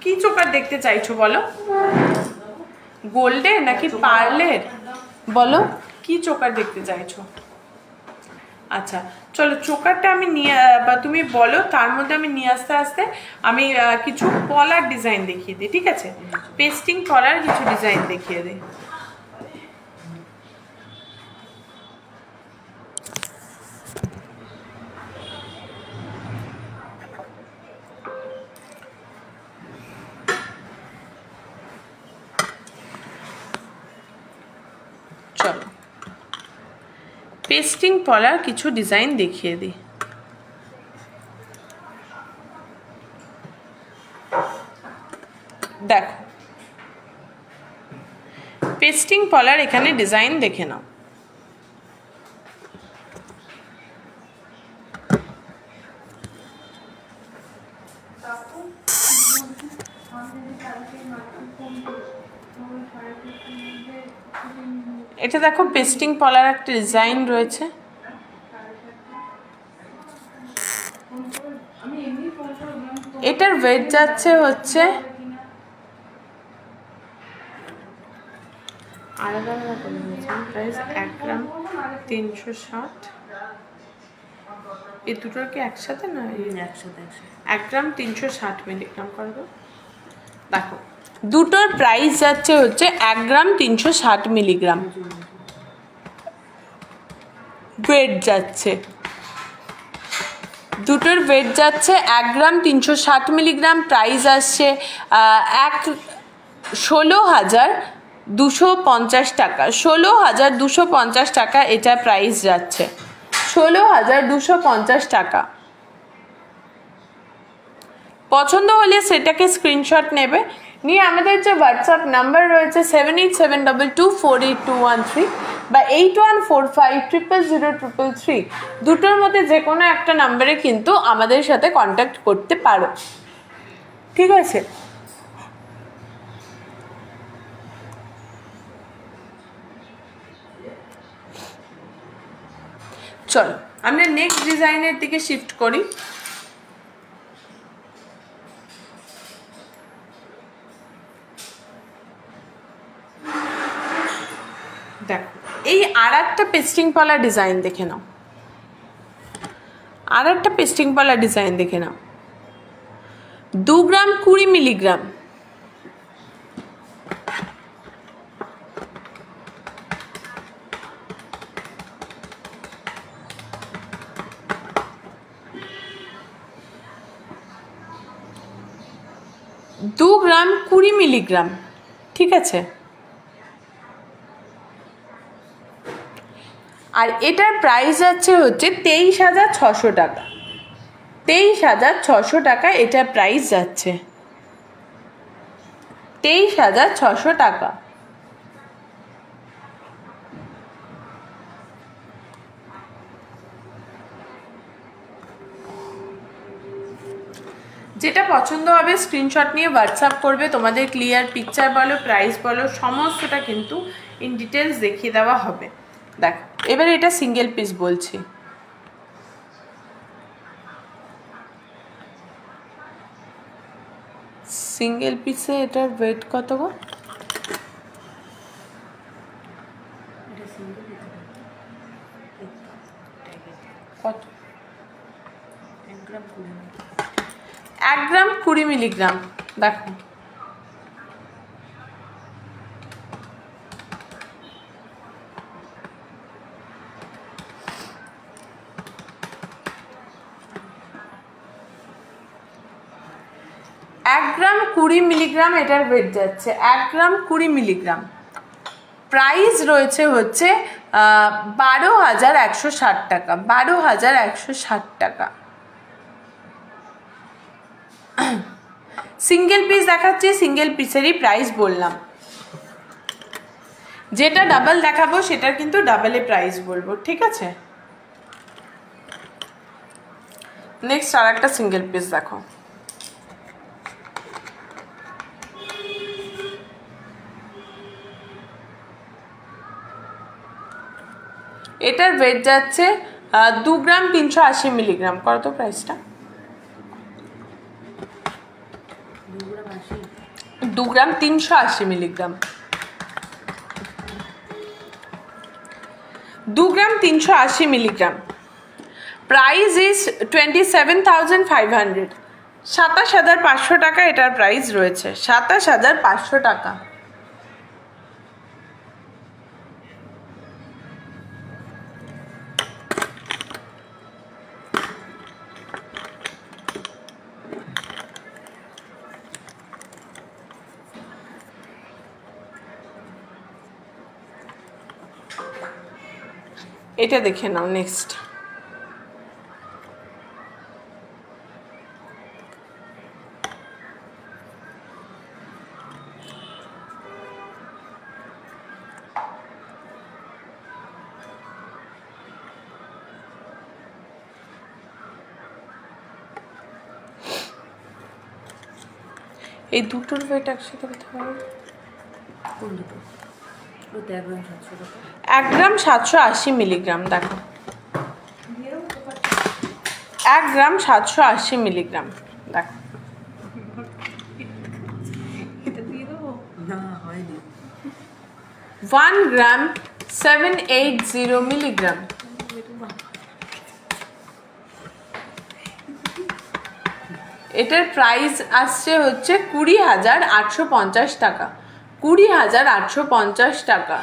কি চোকার দেখতে চাইছো বলো? গোল্ডের নাকি পার্লের? বলো কি চোকার দেখতে চাইছো? আচ্ছা চলো, চোকারটা আমি নিয়ে বা তুমি বলো, তার মধ্যে আমি নিয়ে আসতে আসতে আমি কিছু কলার ডিজাইন দেখিয়ে দিই, ঠিক আছে? পেস্টিং কলার কিছু ডিজাইন দেখিয়ে দিই। চলো পেস্টিং পলার কিছু ডিজাইন দেখিয়ে দিই। দেখো পেস্টিং পলার এখানে ডিজাইন দেখে নাও। এটা দেখো পেস্টিং পলার একটা ডিজাইন রয়েছে। এটার ওয়েট যাচ্ছে হচ্ছে আলাদা আলাদা করে নিয়েছি প্রাইস 1 গ্রাম 360। এই দুটোর কি একসাথে না? একসাথে 1 গ্রাম 360 মিলিগ্রাম করবো। দেখো দুটোর প্রাইস যাচ্ছে হচ্ছে 1 গ্রাম 360 মিলিগ্রাম ওয়েট যাচ্ছে। দুটোর ওয়েট যাচ্ছে 1 গ্রাম 360 মিলিগ্রাম। প্রাইস আসছে 16,250 টাকা। 16,250 টাকা এটা প্রাইস যাচ্ছে, 16,250 টাকা। পছন্দ হলে সেটাকে স্ক্রিনশট নেবে, নিয়ে আমাদের যে হোয়াটসঅ্যাপ নাম্বার রয়েছে 7872248213 বা 81450003, দুটোর মধ্যে যে কোনো একটা নাম্বারে কিন্তু আমাদের সাথে কন্ট্যাক্ট করতে পারো, ঠিক আছে? চলো আমরা নেক্সট ডিজাইনের দিকে শিফট করি। দেখো এই আর একটা পেস্টিং পলা ডিজাইন দেখে নাও, আর একটা পেস্টিং পলা ডিজাইন দেখে নাও। 2 গ্রাম 20 মিলিগ্রাম, দু গ্রাম 20 মিলিগ্রাম, ঠিক আছে? আর এটার প্রাইস আছে হচ্ছে 23,600 টাকা। 23,600 টাকা এটার প্রাইস যাচ্ছে, 23,600 টাকা। যেটা পছন্দ হবে স্ক্রিনশট নিয়ে হোয়াটসঅ্যাপ করবে, তোমাদের ক্লিয়ার পিকচার বলো, প্রাইস বলো, সমস্তটা কিন্তু ইন ডিটেলস দেখিয়ে দেওয়া হবে। দেখো এবারে এটা সিঙ্গেল পিস বলছি। সিঙ্গেল পিসে এটার ওয়েট কত গো? কত? 1 গ্রাম 20 মিলিগ্রাম। দেখো এক গ্রাম 20 মিলিগ্রাম এটার ওয়েট যাচ্ছে, 1 গ্রাম 20 মিলিগ্রাম। প্রাইস রয়েছে হচ্ছে 12,160 টাকা, 12,160 টাকা। সিঙ্গেল পিস দেখাচ্ছি, সিঙ্গেল পিসেরই প্রাইস বললাম, যেটা ডাবল দেখাবো সেটার কিন্তু ডাবলে প্রাইস বলবো, ঠিক আছে। নেক্সট আর একটা সিঙ্গেল পিস দেখো, এটার ওয়েট যাচ্ছে 2 গ্রাম 380 মিলিগ্রাম। কত প্রাইসটা? 2 গ্রাম 380 milligram, 2 gram 380 milligram. Price is 27,500, 27,500 টাকা এটার প্রাইস রয়েছে, 27,500 টাকা। এটা দেখে নাও। নেক্সট এই দুটোর ওয়েট একসাথে করতে পারবে? কোন দুটো? ওটা 1 গ্রাম 700 টাকা। 1 গ্রাম 780 মিলিগ্রাম। দেখো 1 গ্রাম 780 মিলিগ্রাম। দেখো এটা দিয়ে দেবো? না হয়নি। 1 গ্রাম 780 মিলিগ্রাম। এটার প্রাইস আসছে হচ্ছে 20,850 টাকা, 20,850 টাকা।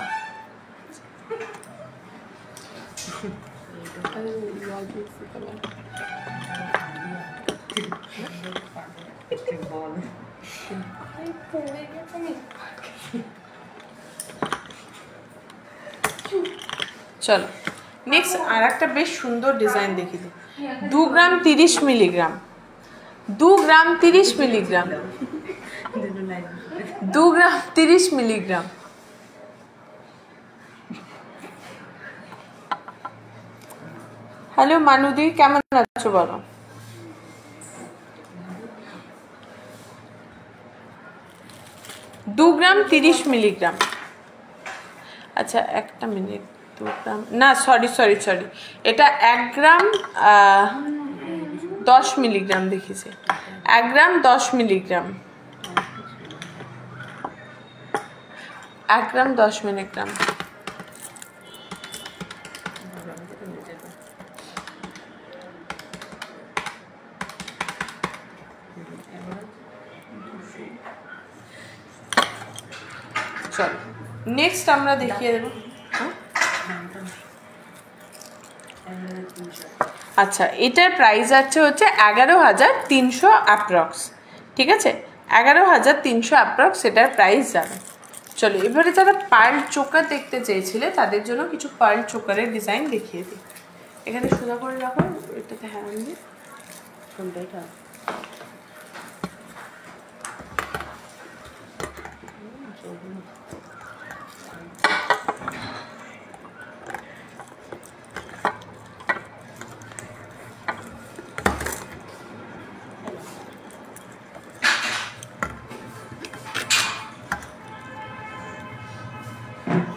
চলো নেক্সট আর একটা বেশ সুন্দর ডিজাইন দেখি দিই। 2 গ্রাম 30 মিলিগ্রাম, 2 গ্রাম 30 মিলিগ্রাম, 2 গ্রাম 30 মিলিগ্রাম। হ্যালো মানুদি, কেমন আছো বলো? দু গ্রাম 30 মিলিগ্রাম। আচ্ছা একটা মিনিট, 2 গ্রাম না, সরি, এটা 1 গ্রাম 10 মিলিগ্রাম দেখিছে, 1 গ্রাম 10 মিলিগ্রাম, 1 গ্রাম 10 মিলিগ্রাম। চলো নেক্সট আমরা দেখিয়ে দেবো। আচ্ছা এটার প্রাইস আছে হচ্ছে 11,300 অ্যাপ্রক্স, ঠিক আছে, 11,300 অ্যাপ্রক্স এটার প্রাইস যাবে। চলো এবারে যারা পার্ল চোকার দেখতে চেয়েছিলে তাদের জন্য কিছু পার্ল চোকারের ডিজাইন দেখিয়ে দিই। এখানে সোজা করে রাখো, এটাতে হ্যাঁ দিয়ে কোনটা এটা?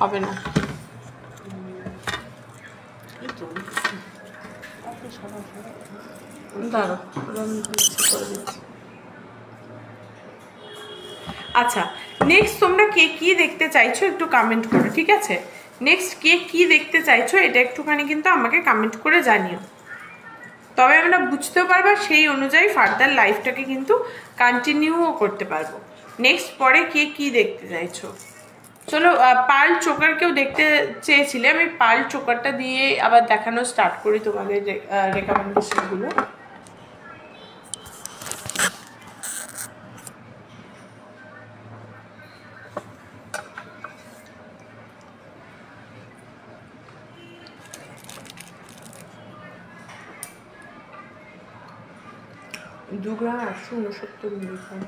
হবে না, দাঁড়ো করে দিচ্ছি। আচ্ছা নেক্সট তোমরা কে কি দেখতে চাইছো একটু কমেন্ট করো, ঠিক আছে। নেক্সট কে কি দেখতে চাইছো এটা একটুখানি কিন্তু আমাকে কমেন্ট করে জানিও, তবে আমরা বুঝতেও পারবো, সেই অনুযায়ী ফার্দার লাইফটাকে কিন্তু কন্টিনিউও করতে পারবো। নেক্সট পরে কে কি দেখতে চাইছো। চলো পার্ল চোকার কেউ দেখতে চেয়েছিলে, আমি পার্ল চোকারটা দিয়ে আবার দেখানো স্টার্ট করি তোমাদের রেকমেন্ডেশনগুলো। 2 গ্রাম 169 মিলিগ্রাম।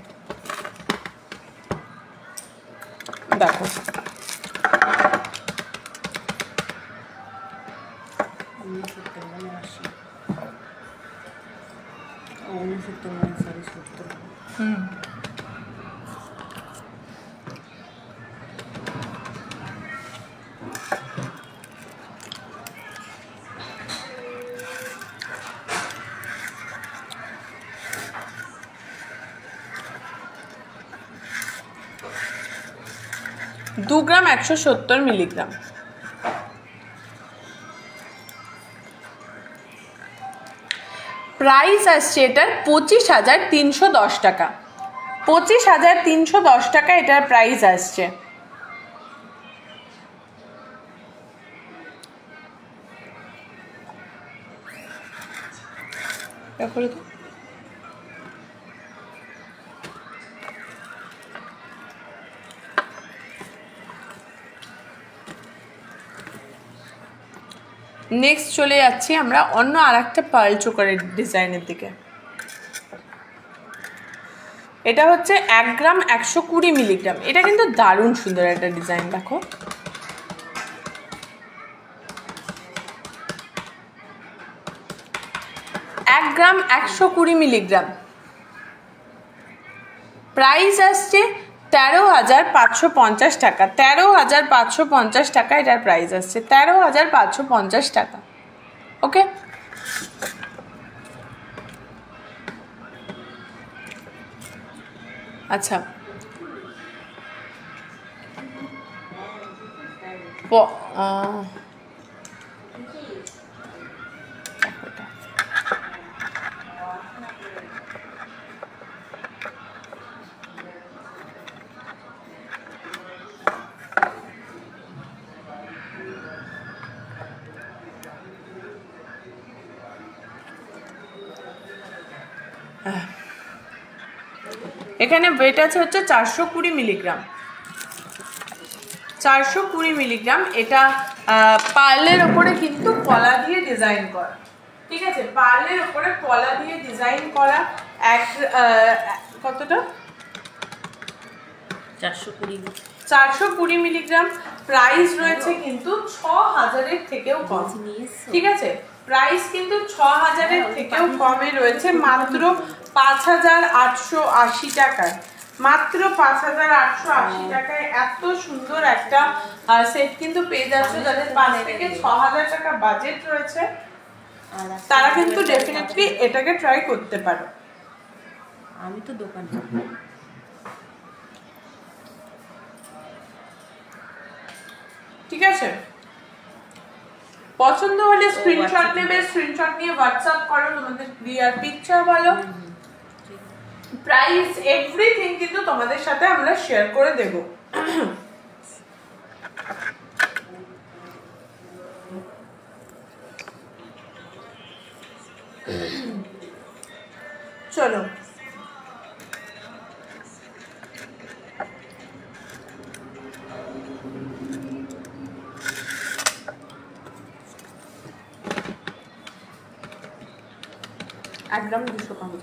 দেখো দু গ্রাম 170 মিলিগ্রাম। প্রাইস আসছে এটার 25,310 টাকা। 25,310 টাকা এটার প্রাইস আসছে। নেক্সট চলে যাচ্ছি আমরা অন্য আরেকটা পার্ল চোকারের ডিজাইনের দিকে। এটা হচ্ছে 1 গ্রাম 120 মিলিগ্রাম। এটা কিন্তু দারুণ সুন্দর একটা ডিজাইন। দেখো 1 গ্রাম 120 মিলিগ্রাম। প্রাইস আসছে 13,550 টাকা। 13,550 টাকা এটার প্রাইস আসছে। 13,550 টাকা। ওকে, আচ্ছা এখানে ওয়েট আছে হচ্ছে 420 মিলিগ্রাম। 420 মিলিগ্রাম। এটা পার্লের ওপরে কিন্তু পলা দিয়ে ডিজাইন করা। ঠিক আছে, পার্লের ওপরে পলা দিয়ে ডিজাইন করা। কতটা? 420 মিলিগ্রাম। প্রাইস রয়েছে কিন্তু 6,000-এর থেকেও কম। ঠিক আছে, প্রাইস কিন্তু 6,000-এর থেকেও কমে রয়েছে মাত্র 5,880 টাকায়। মাত্র 5,880 টাকায় এত সুন্দর একটা সেট কিন্তু পেয়ে যাচ্ছে। যাদের 5 থেকে 6,000 টাকা বাজেট রয়েছে তারা কিন্তু ডেফিনেটলি এটাকে ট্রাই করতে পারো। আমি তো দোকান ঠিক আছে, পছন্দ হলে স্ক্রিনশট নেবে, স্ক্রিনশট নিয়ে হোয়াটসঅ্যাপ করো, তোমাদের ক্লিয়ার পিকচার বলো, প্রাইস এভরিথিং কিন্তু তোমাদের সাথে আমরা শেয়ার করে দেব। চলো একদম 250।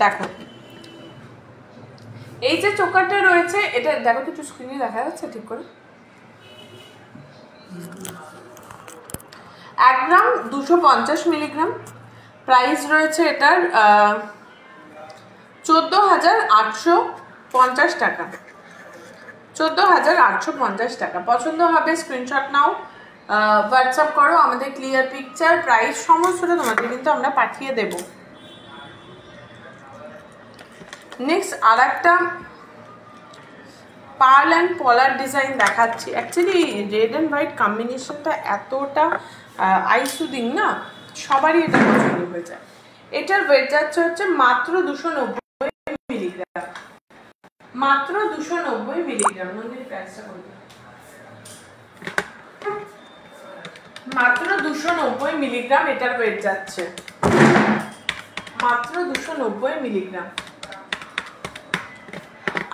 দেখো এই যে চোকারটা রয়েছে এটা দেখো তো, একটু স্ক্রিনে দেখা যাচ্ছে ঠিক করে। 1 গ্রাম 250 মিলিগ্রাম। প্রাইস রয়েছে এটার 14,850 টাকা। 14,850 টাকা। পছন্দ হবে স্ক্রিনশট নাও, হোয়াটসঅ্যাপ করো, আমাদের ক্লিয়ার পিকচার প্রাইস সমস্তটা তোমাদের কিন্তু আমরা পাঠিয়ে দেব। নেক্সট আর একটা পার্ল অ্যান্ড পলার ডিজাইন দেখাচ্ছি। অ্যাকচুয়ালি রেড অ্যান্ড হোয়াইট কম্বিনেশনটা এতটা আই সুদিং না, সবারই এটা পছন্দ হয়ে যায়। এটার ওয়েট যাচ্ছে হচ্ছে মাত্র 290 মিলিগ্রাম। মাত্র 290 মিলিগ্রাম। মাত্র 290 মিলিগ্রাম এটার ওয়েট যাচ্ছে। মাত্র 290 মিলিগ্রাম।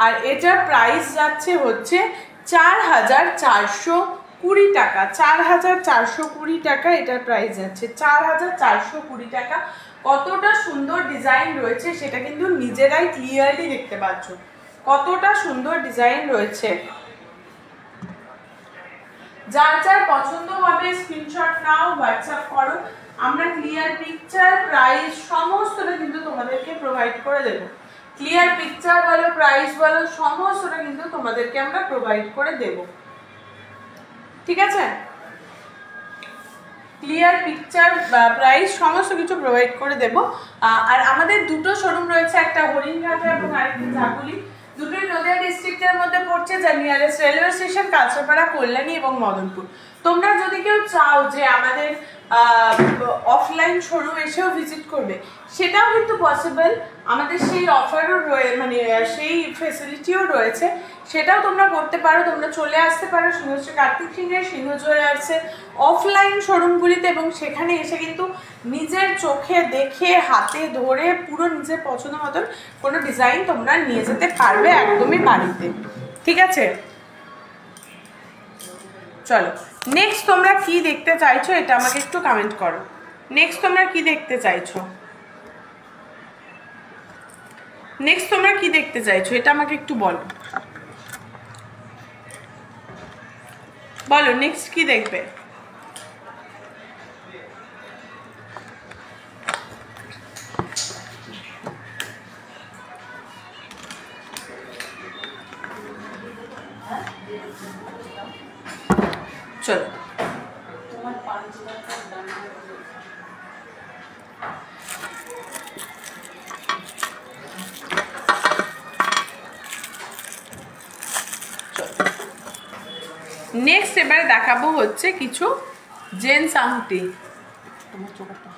আর এটার প্রাইস যাচ্ছে হচ্ছে 4,450 20 টাকা, 4420 টাকা এটার প্রাইস যাচ্ছে, 4420 টাকা। কতটা সুন্দর ডিজাইন রয়েছে সেটা কিন্তু নিজেরাই ক্লিয়ারলি দেখতে পাচ্ছ, কতটা সুন্দর ডিজাইন রয়েছে। যার যার পছন্দ হবে স্ক্রিনশট নাও, হোয়াটসঅ্যাপ করো, আমরা ক্লিয়ার পিকচার, প্রাইস সমস্তটা কিন্তু তোমাদেরকে প্রোভাইড করে দেবো। ক্লিয়ার পিকচার বলো, প্রাইস বলো, সমস্তটা কিন্তু তোমাদেরকে আমরা প্রোভাইড করে দেব, ঠিক আছে? ক্লিয়ার পিকচার, প্রাইস সমস্ত কিছু প্রোভাইড করে দেব। আর আমাদের দুটো শোরুম রয়েছে, একটা হরিণঘাটে এবং আরেকটা ঝাগুলি। দুটোই নদিয়া ডিস্ট্রিক্টের মধ্যে পড়ছে, যার nearest railway station Kanchrapara, Kalyani এবং মদনপুর। তোমরা যদি কেউ চাও যে আমাদের অফলাইন শোরুম এসেও ভিজিট করবে, সেটাও কিন্তু পসিবল। আমাদের সেই অফারও মানে সেই ফেসিলিটিও রয়েছে, সেটাও তোমরা করতে পারো। তোমরা চলে আসতে পারো সিংহশ্রী কার্তিক সিংহের সিংহ জুয়েলার্সে অফলাইন শোরুমগুলিতে, এবং সেখানে এসে কিন্তু নিজের চোখে দেখে হাতে ধরে পুরো নিজের পছন্দ মতন কোনো ডিজাইন তোমরা নিয়ে যেতে পারবে একদমই বাড়িতে, ঠিক আছে? চলো নেক্সট তোমরা কি দেখতে চাইছো এটা আমাকে একটু কমেন্ট করো। নেক্সট তোমরা কি দেখতে চাইছো, নেক্সট তোমরা কি দেখতে চাইছো এটা আমাকে একটু বলো, বলো নেক্সট কি দেখবে? চলো নেক্সট এবারে দেখাবো হচ্ছে কিছু জেন্টস আংটি। তোমার চোখটা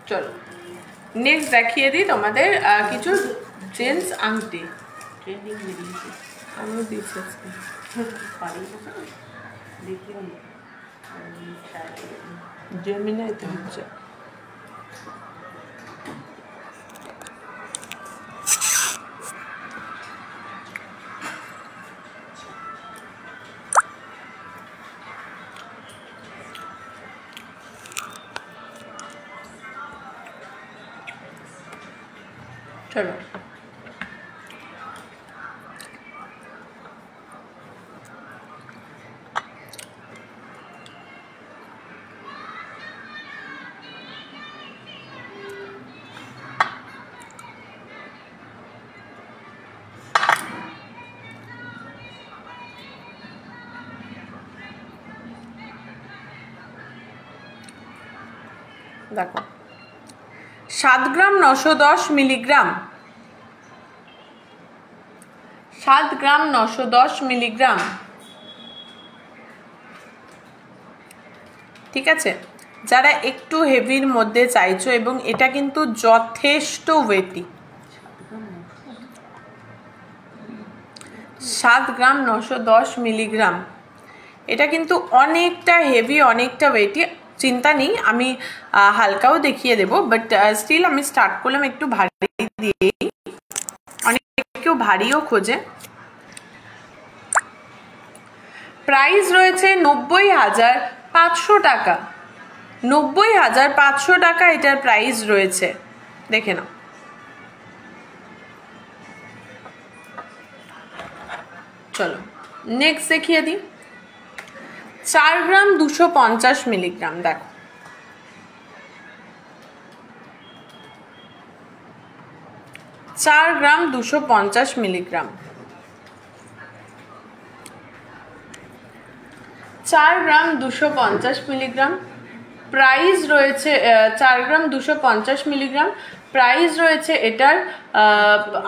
চলো নেক্সট দেখিয়ে দিই তোমাদের কিছু জেন্টস আংটি। ট্রেন্ডিং বেরিয়েছে, আমিও দিচ্ছি জেমিনাইতে হচ্ছে। চলো দেখো 7 গ্রাম 910 মিলিগ্রাম, 7 গ্রাম 910 মিলিগ্রাম, ঠিক আছে? যারা একটু হেভির মধ্যে চাইছো, এবং এটা কিন্তু যথেষ্ট ওয়েটি, 7 গ্রাম 910 মিলিগ্রাম, এটা কিন্তু অনেকটা হেভি, অনেকটা ওয়েটি। চিন্তা নেই, আমি হালকাও দেখিয়ে দেবো, বাট স্টিল আমি স্টার্ট করলাম একটু ভারী দিয়ে, অনেক কেউ ভারীও খোঁজে। প্রাইস রয়েছে 90,500 টাকা, 90,500 টাকা এটার প্রাইস রয়েছে, দেখে নাও। চলো নেক্সট দেখিয়ে দিই। 4 গ্রাম 250 মিলিগ্রাম, দেখো 4 গ্রাম 250 মিলিগ্রাম, 4 গ্রাম 250 মিলিগ্রাম প্রাইস রয়েছে। 4 গ্রাম 250 মিলিগ্রাম প্রাইস রয়েছে এটার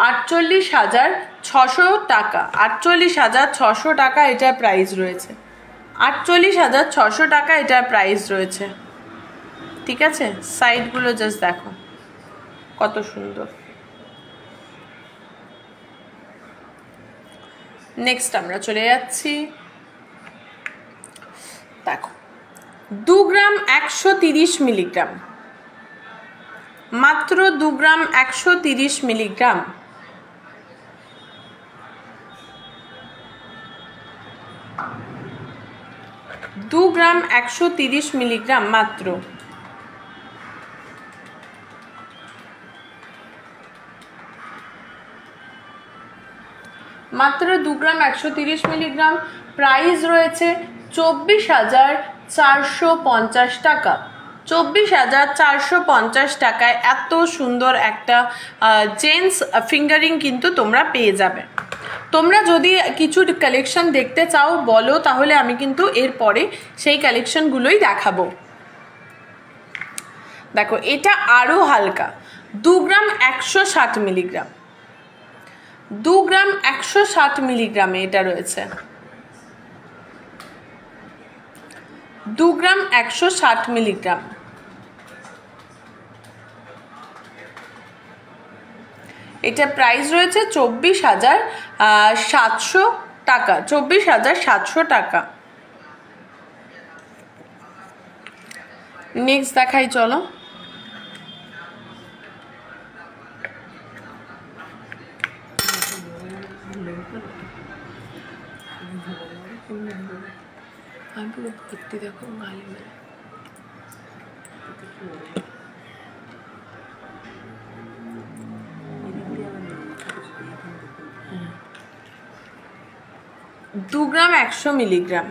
48,600 টাকা, 48,600 টাকা এটার প্রাইস রয়েছে, 48,600 টাকা এটার প্রাইস রয়েছে, ঠিক আছে? সাইডগুলো জাস্ট দেখো কত সুন্দর। নেক্সট আমরা চলে যাচ্ছি, দেখো 2 গ্রাম 130 মিলিগ্রাম, মাত্র 2 গ্রাম 130 মিলিগ্রাম। দু গ্রাম 130 মিলিগ্রাম মাত্র। মাত্র 2 গ্রাম 130 মিলিগ্রাম। প্রাইস রয়েছে 24,450 টাকা। 24,450 টাকায় এত সুন্দর একটা জেন্টস ফিঙ্গারিং কিন্তু তোমরা পেয়ে যাবে। তোমরা যদি কিছু কালেকশন দেখতে চাও বলো, তাহলে আমি কিন্তু এরপরে সেই কালেকশনগুলোই দেখাবো। দেখো এটা আরো হালকা, 2 গ্রাম 160 মিলিগ্রাম। 2 গ্রাম 160 মিলিগ্রামে এটা রয়েছে। 2 গ্রাম 160 মিলিগ্রাম। এটা প্রাইস রয়েছে 24,700 টাকা। 24,700 টাকা। নেক্সট দেখাই চলো। আমি পুরো ভর্তি দেখো গালি মেরে। 2 গ্রাম 100 মিলিগ্রাম।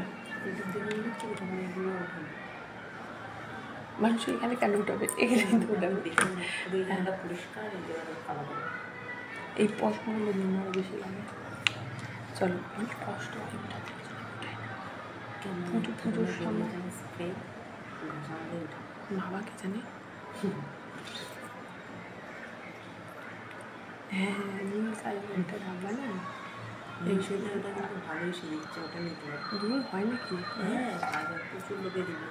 মানুষ এখানে কেন উঠাবে? এখানে এই প্রশ্নগুলো নিম্ন বেশি লাগে। চলো কষ্ট পুজোর সময় বাবাকে জানি। হ্যাঁ নীল কালারটা রাখবা না, এই সুবিধাটা কিন্তু ভালোই শিখছে। ওটা নিতে দূর হয় নাকি? হ্যাঁ প্রচুর লোকে দিবে।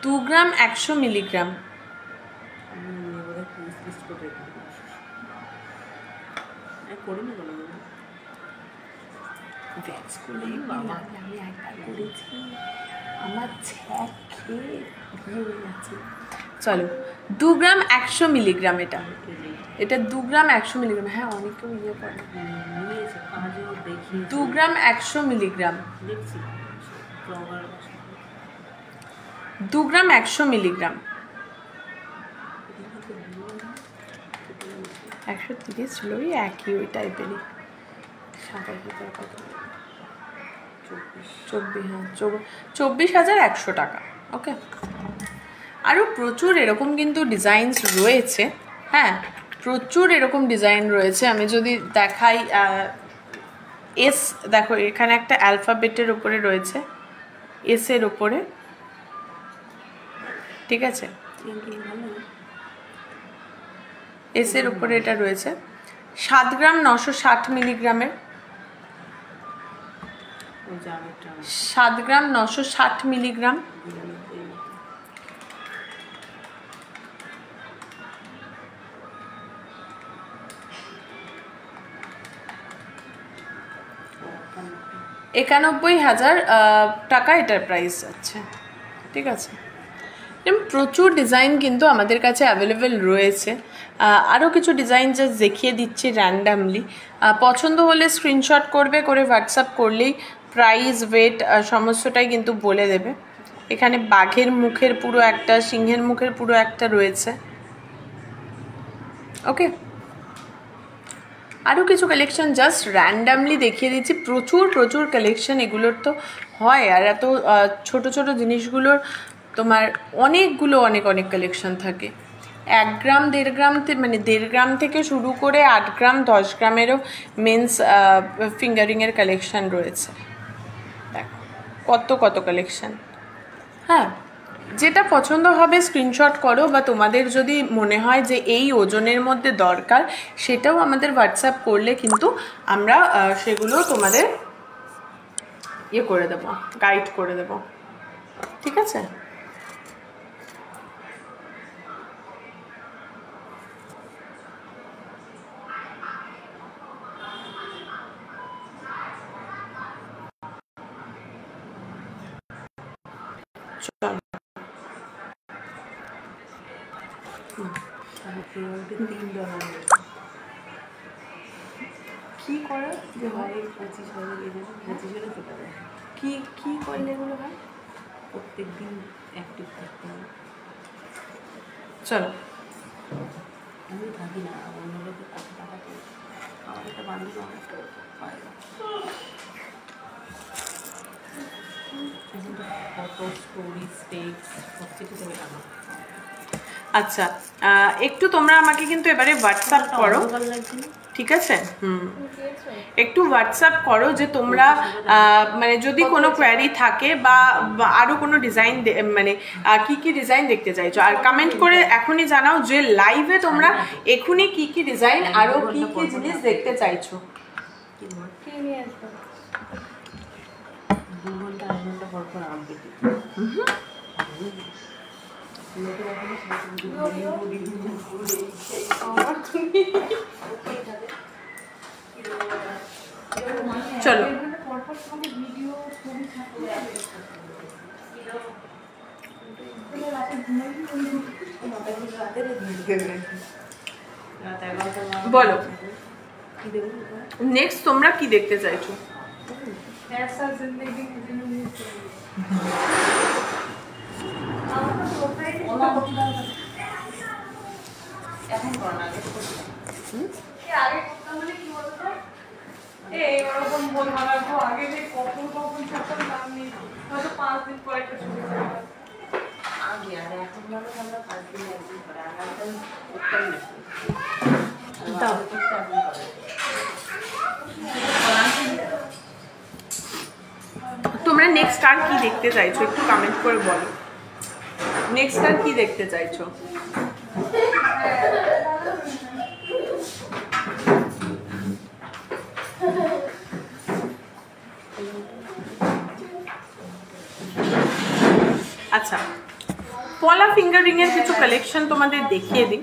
2 গ্রাম 100 মিলিগ্রাম। আমি একবার করেছি, আমার ছ্যাক খেয়ে হয়ে গেছে। চলো 2 গ্রাম 100 মিলিগ্রাম। এটা 2 গ্রাম 100 মিলিগ্রাম। হ্যাঁ অনেকেও ইয়ে করে 2 গ্রাম 100 মিলিগ্রাম। 2 গ্রাম 100 মিলিগ্রাম। 130 ছিল ওই একই ওই টাইপেরই। 24,100 টাকা। ওকে, আরও প্রচুর এরকম কিন্তু ডিজাইনস রয়েছে। হ্যাঁ প্রচুর এরকম ডিজাইন রয়েছে। আমি যদি দেখাই, এস দেখো এখানে একটা অ্যালফাবেটের উপরে রয়েছে, এস এর উপরে, ঠিক আছে? এস এর উপরে এটা রয়েছে। 7 গ্রাম 960 মিলিগ্রামের। 7 গ্রাম 960 মিলিগ্রাম। $91,000 টাকা এটার প্রাইস আছে, ঠিক আছে? প্রচুর ডিজাইন কিন্তু আমাদের কাছে অ্যাভেলেবেল রয়েছে। আরও কিছু ডিজাইন জাস্ট দেখিয়ে দিচ্ছি র্যান্ডামলি। পছন্দ হলে স্ক্রিনশট করবে, করে হোয়াটসঅ্যাপ করলেই প্রাইস, ওয়েট সমস্তটাই কিন্তু বলে দেবে। এখানে বাঘের মুখের পুরো একটা, সিংহের মুখের পুরো একটা রয়েছে। ওকে, আরও কিছু কালেকশন জাস্ট র্যান্ডামলি দেখিয়ে দিচ্ছি। প্রচুর প্রচুর কালেকশন এগুলোর তো হয়, আর এত ছোট ছোট জিনিসগুলোর তোমার অনেকগুলো অনেক কালেকশন থাকে। 1 গ্রাম 1.5 গ্রাম মানে 1.5 গ্রাম থেকে শুরু করে 8 গ্রাম 10 গ্রামেরও মেন্স ফিঙ্গারিংয়ের কালেকশন রয়েছে। দেখো কত কালেকশন। হ্যাঁ যেটা পছন্দ হবে স্ক্রিনশট করো, বা তোমাদের যদি মনে হয় যে এই ওজনের মধ্যে দরকার, সেটাও আমাদের হোয়াটসঅ্যাপ করলে কিন্তু আমরা সেগুলো তোমাদের ইয়ে করে দেবো, গাইড করে দেবো, ঠিক আছে? চলো $3 কি করো যে হয়? 25,000 25,000 চলে যায়। কি কি করলে এগুলো হয়? প্রত্যেক দিন অ্যাক্টিভ থাকতে হবে। চলো আমি থাকি না, অন্য লোকের কাছে টাকা পেয়ে আমার একটা বান্ধবী অনেকটা পায় না। ফটো, স্টোরি, স্টেক্স সব কিছু থেকে টাকা। আচ্ছা, একটু তোমরা আমাকে কিন্তু এবারে হোয়াটসঅ্যাপ করো, ভালো লাগছে না? ঠিক আছে? একটু হোয়াটসঅ্যাপ করো যে তোমরা মানে যদি কোনো কোয়ারি থাকে বা আরও কোনো ডিজাইন মানে কি কি ডিজাইন দেখতে চাইছো, আর কমেন্ট করে এখনই জানাও যে লাইভে তোমরা এখনই কি কি ডিজাইন আরও কি কি জিনিস দেখতে চাইছো। 2 ঘন্টা 2.5 ঘন্টা পর পর আপডেট চলো বলো নেক্সট তোমরা কি দেখতে চাইছো? এখন করোনা ওরকম বল বানাবো আগে যে কখন থাকতাম নাম নেই, হয়তো 5 দিন পর একটা ছবি ছাড়তাম আগে। আর এখন মানে আমরা 5 দিন 1 দিন করে আমরা করতাম না। তোমরা নেক্সট আর কি দেখতে চাইছো একটু কমেন্ট করে বলো। নেক্সট আর কি দেখতে চাইছো? আচ্ছা, পলা ফিঙ্গারিং এর কিছু কালেকশন তোমাদের দেখিয়ে দিই।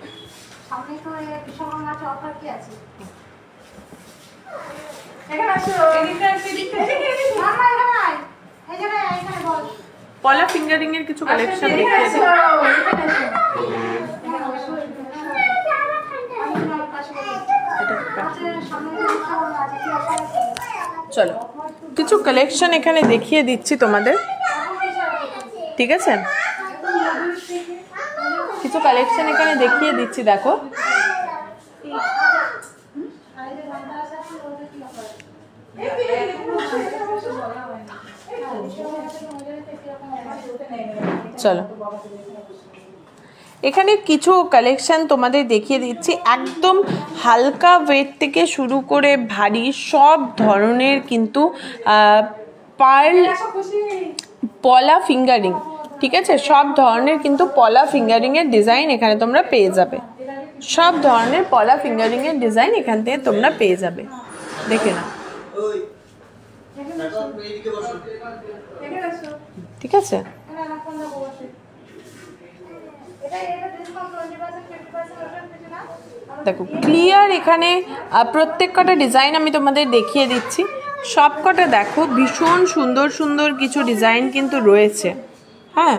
সামনে তো বিশ্বকর্মা আছে, অফার কি আছে? এখানে আসো, এদিকে আসো, এদিকে আসো। না না এখানে নাই, এই জায়গায় এখানে বল। পলা ফিঙ্গারিং এর কিছু কালেকশন দেখিয়ে দিই। চলো কিছু কালেকশন এখানে দেখিয়ে দিচ্ছি তোমাদের, ঠিক আছে? কিছু কালেকশন এখানে দেখিয়ে দিচ্ছি, দেখো। চলো এখানে কিছু কালেকশন তোমাদের দেখিয়ে দিচ্ছি, একদম হালকা ওয়েট থেকে শুরু করে ভারী সব ধরনের কিন্তু পার্ল পলা ফিঙ্গারিং, ঠিক আছে? সব ধরনের কিন্তু পলা ফিঙ্গারিংয়ের ডিজাইন এখানে তোমরা পেয়ে যাবে। সব ধরনের পলা ফিঙ্গারিংয়ের ডিজাইন এখান থেকে তোমরা পেয়ে যাবে, দেখে না, ঠিক আছে? দেখো ক্লিয়ার এখানে প্রত্যেক কটা ডিজাইন আমি তোমাদের দেখিয়ে দিচ্ছি, সব কটা দেখো ভীষণ সুন্দর সুন্দর কিছু ডিজাইন কিন্তু রয়েছে। হ্যাঁ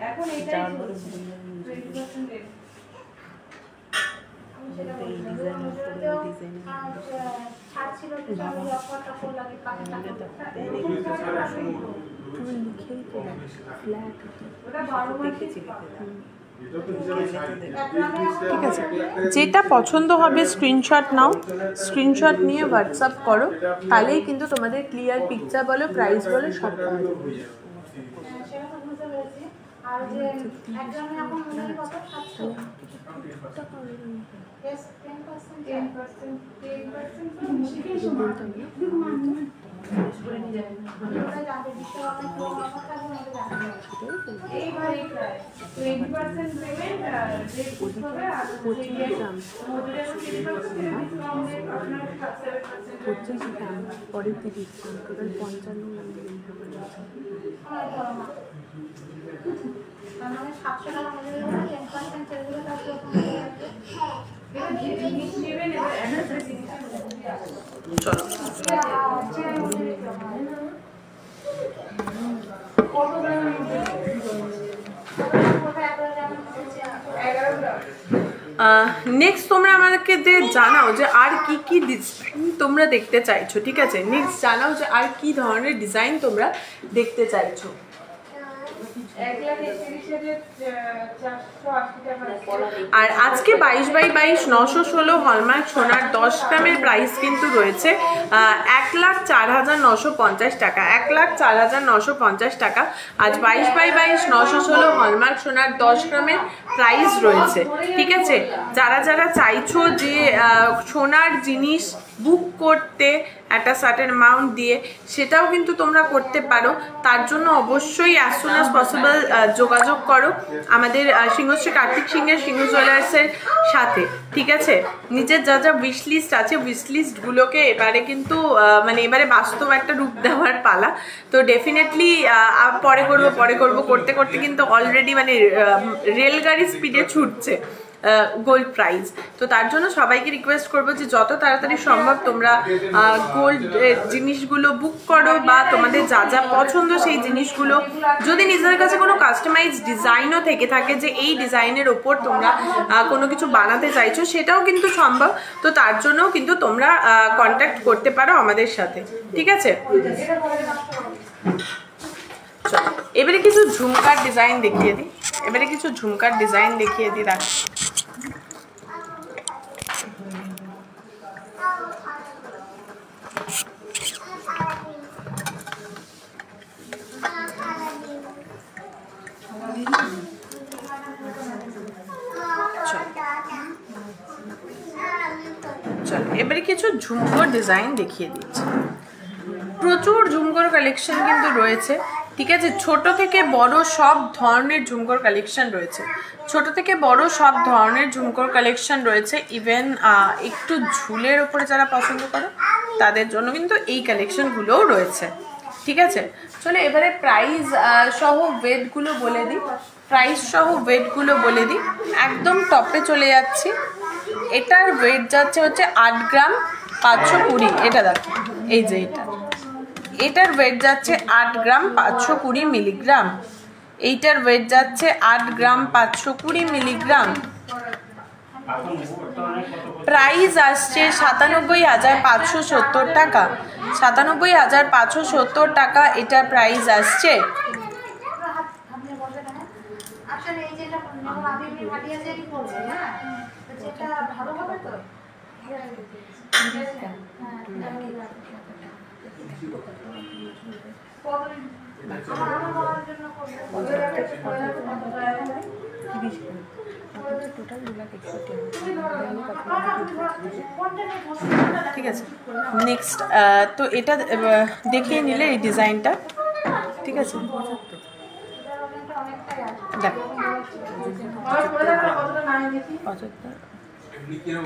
এখন ঠিক আছে, যেটা পছন্দ হবে স্ক্রিনশট নাও, স্ক্রিনশট নিয়ে হোয়াটসঅ্যাপ করো, তাহলেই কিন্তু তোমাদের ক্লিয়ার পিকচার বলো, প্রাইস বলো, সব পাওয়া যাবে। আর যে একজনের এখন মনে কত 700 10% 10% ওরা জানবে বিশ্বকর্মা কি আমার কাছে মধ্যে জানবে এইবার এই প্রায় 20% পেমেন্ট রেট হবে আর মজুরি এবং 30% ডিসকাউন্ট আপনার 7% পরের থেকে টোটাল 55 মানে 700 টাকা মজুরি হলে 10% সেগুলো তার প্রথম এটা জিনিস নেবেন এবার অ্যাড্রেস চলো কত দাম নেক্সট তোমরা আমাদেরকে জানাও যে আর কি কি ডিজাইন তোমরা দেখতে চাইছো, ঠিক আছে? নেক্সট জানাও যে আর কি ধরনের ডিজাইন তোমরা দেখতে চাইছো। 1,31,480 টাকা। আর আজকে 22/22 916 হলমার্ক সোনার 10 গ্রামের প্রাইস কিন্তু রয়েছে 1,04,950 টাকা। 1,04,950 টাকা আজ 22/22 916 হলমার্ক সোনার 10 গ্রামের প্রাইস রয়েছে, ঠিক আছে? যারা যারা চাইছো যে সোনার জিনিস বুক করতে একটা সার্টেন অ্যামাউন্ট দিয়ে, সেটাও কিন্তু তোমরা করতে পারো। তার জন্য অবশ্যই অ্যাজ সুন অ্যাজ পসিবল যোগাযোগ করো আমাদের সিংহশ্রী কার্তিক সিংহের সিংহ জুয়েলার্সের সাথে, ঠিক আছে? নিজের যা যা উইশ লিস্ট আছে উইশ লিস্টগুলোকে এবারে কিন্তু মানে এবারে বাস্তব একটা রূপ দেওয়ার পালা। তো ডেফিনেটলি পরে করবো করতে করতে কিন্তু অলরেডি মানে রেলগাড়ি স্পিডে ছুটছে গোল্ড প্রাইস। তো তার জন্য সবাইকে রিকোয়েস্ট করবো যে যত তাড়াতাড়ি সম্ভব তোমরা গোল্ড জিনিসগুলো বুক করো, বা তোমাদের যা যা পছন্দ সেই জিনিসগুলো, যদি নিজেদের কাছে কোনো কাস্টমাইজ ডিজাইনও থেকে থাকে যে এই ডিজাইনের ওপর তোমরা কোনো কিছু বানাতে চাইছো, সেটাও কিন্তু সম্ভব। তো তার জন্যও কিন্তু তোমরা কন্ট্যাক্ট করতে পারো আমাদের সাথে, ঠিক আছে? এবারে কিছু ঝুমকার ডিজাইন দেখিয়ে দিই, রাখ। চল এবারে কিছু ঝুমকোর ডিজাইন দেখিয়ে দিচ্ছি। প্রচুর ঝুমকোর কালেকশন কিন্তু রয়েছে, ঠিক আছে? ছোট থেকে বড় সব ধরনের ঝুমকোর কালেকশন রয়েছে, ঝুমকোর কালেকশন রয়েছে। ইভেন একটু ঝুলের ওপরে যারা পছন্দ করো তাদের জন্য কিন্তু এই কালেকশনগুলোও রয়েছে, ঠিক আছে? চলো এবারে প্রাইস সহ ওয়েটগুলো বলে দিই। একদম টপে চলে যাচ্ছি। এটার ওয়েট যাচ্ছে হচ্ছে 8 গ্রাম 520। এটা দেখো, এই যে এটার ওয়েট যাচ্ছে 8 গ্রাম 520 মিলিগ্রাম। এইটার ওয়েট যাচ্ছে 8 গ্রাম 520 মিলিগ্রাম। প্রাইস আসছে 97,570 টাকা। 97,570 টাকা এটা প্রাইস আসছে। আসলে এই যেটা আমি ভাটিয়া যেই করব, হ্যাঁ, যেটা ভালো হবে তো ঠিক আছে, নেক্সট তো এটা দেখিয়ে নিলে এই ডিজাইনটা, ঠিক আছে? দেখো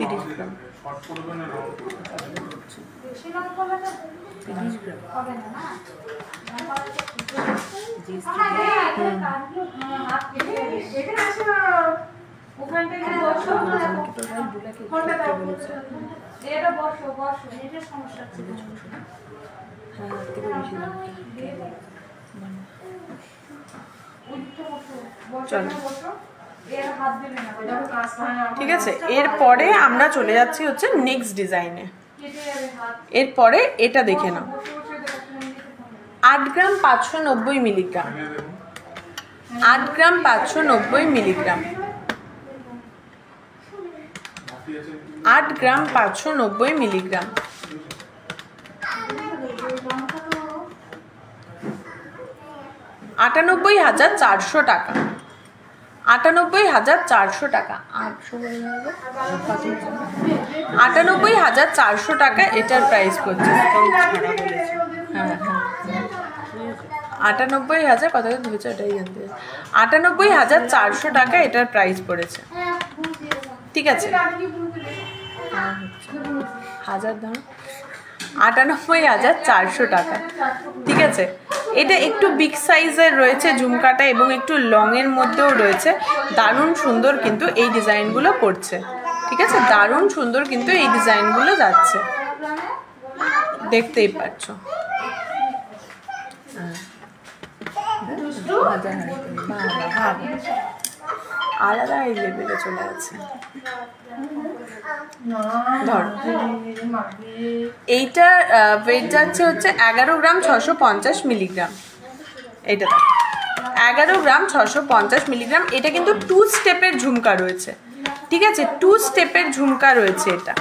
30 গ্রাম। ওখান থেকে বসো, এটা বসো, এটা সমস্যা ছিল। ঠিক আছে, এরপরে আমরা চলে যাচ্ছি হচ্ছে নেক্সট ডিজাইনে। এরপরে এটা দেখে নাও, 8 গ্রাম 590 মিলিগ্রাম। 8 গ্রাম 590 মিলিগ্রাম। 8 গ্রাম 590 মিলিগ্রাম। 98,400 টাকা। 98,400 টাকা। 98,400 টাকা এটার প্রাইস করছে। 98,000 কত ধরেছে এটাই জানতে 98,400 টাকা এটার প্রাইস পড়েছে। ঠিক আছে, হাজার দাম 98,400 টাকা। ঠিক আছে, এটা একটু বিগ সাইজের রয়েছে ঝুমকাটা এবং একটু লং এর মধ্যেও রয়েছে। দারুণ সুন্দর কিন্তু এই ডিজাইনগুলো পড়ছে। ঠিক আছে, দারুণ সুন্দর কিন্তু এই ডিজাইনগুলো যাচ্ছে, দেখতেই পাচ্ছ। আলাদা এই লেভেলে চলে আছে। ধর এইটার ওয়েট যাচ্ছে হচ্ছে 11 গ্রাম 650 মিলিগ্রাম। এইটা 11 গ্রাম 650 মিলিগ্রাম। এটা কিন্তু 2 স্টেপের ঝুমকা রয়েছে। ঠিক আছে, 2 স্টেপের ঝুমকা রয়েছে। এটা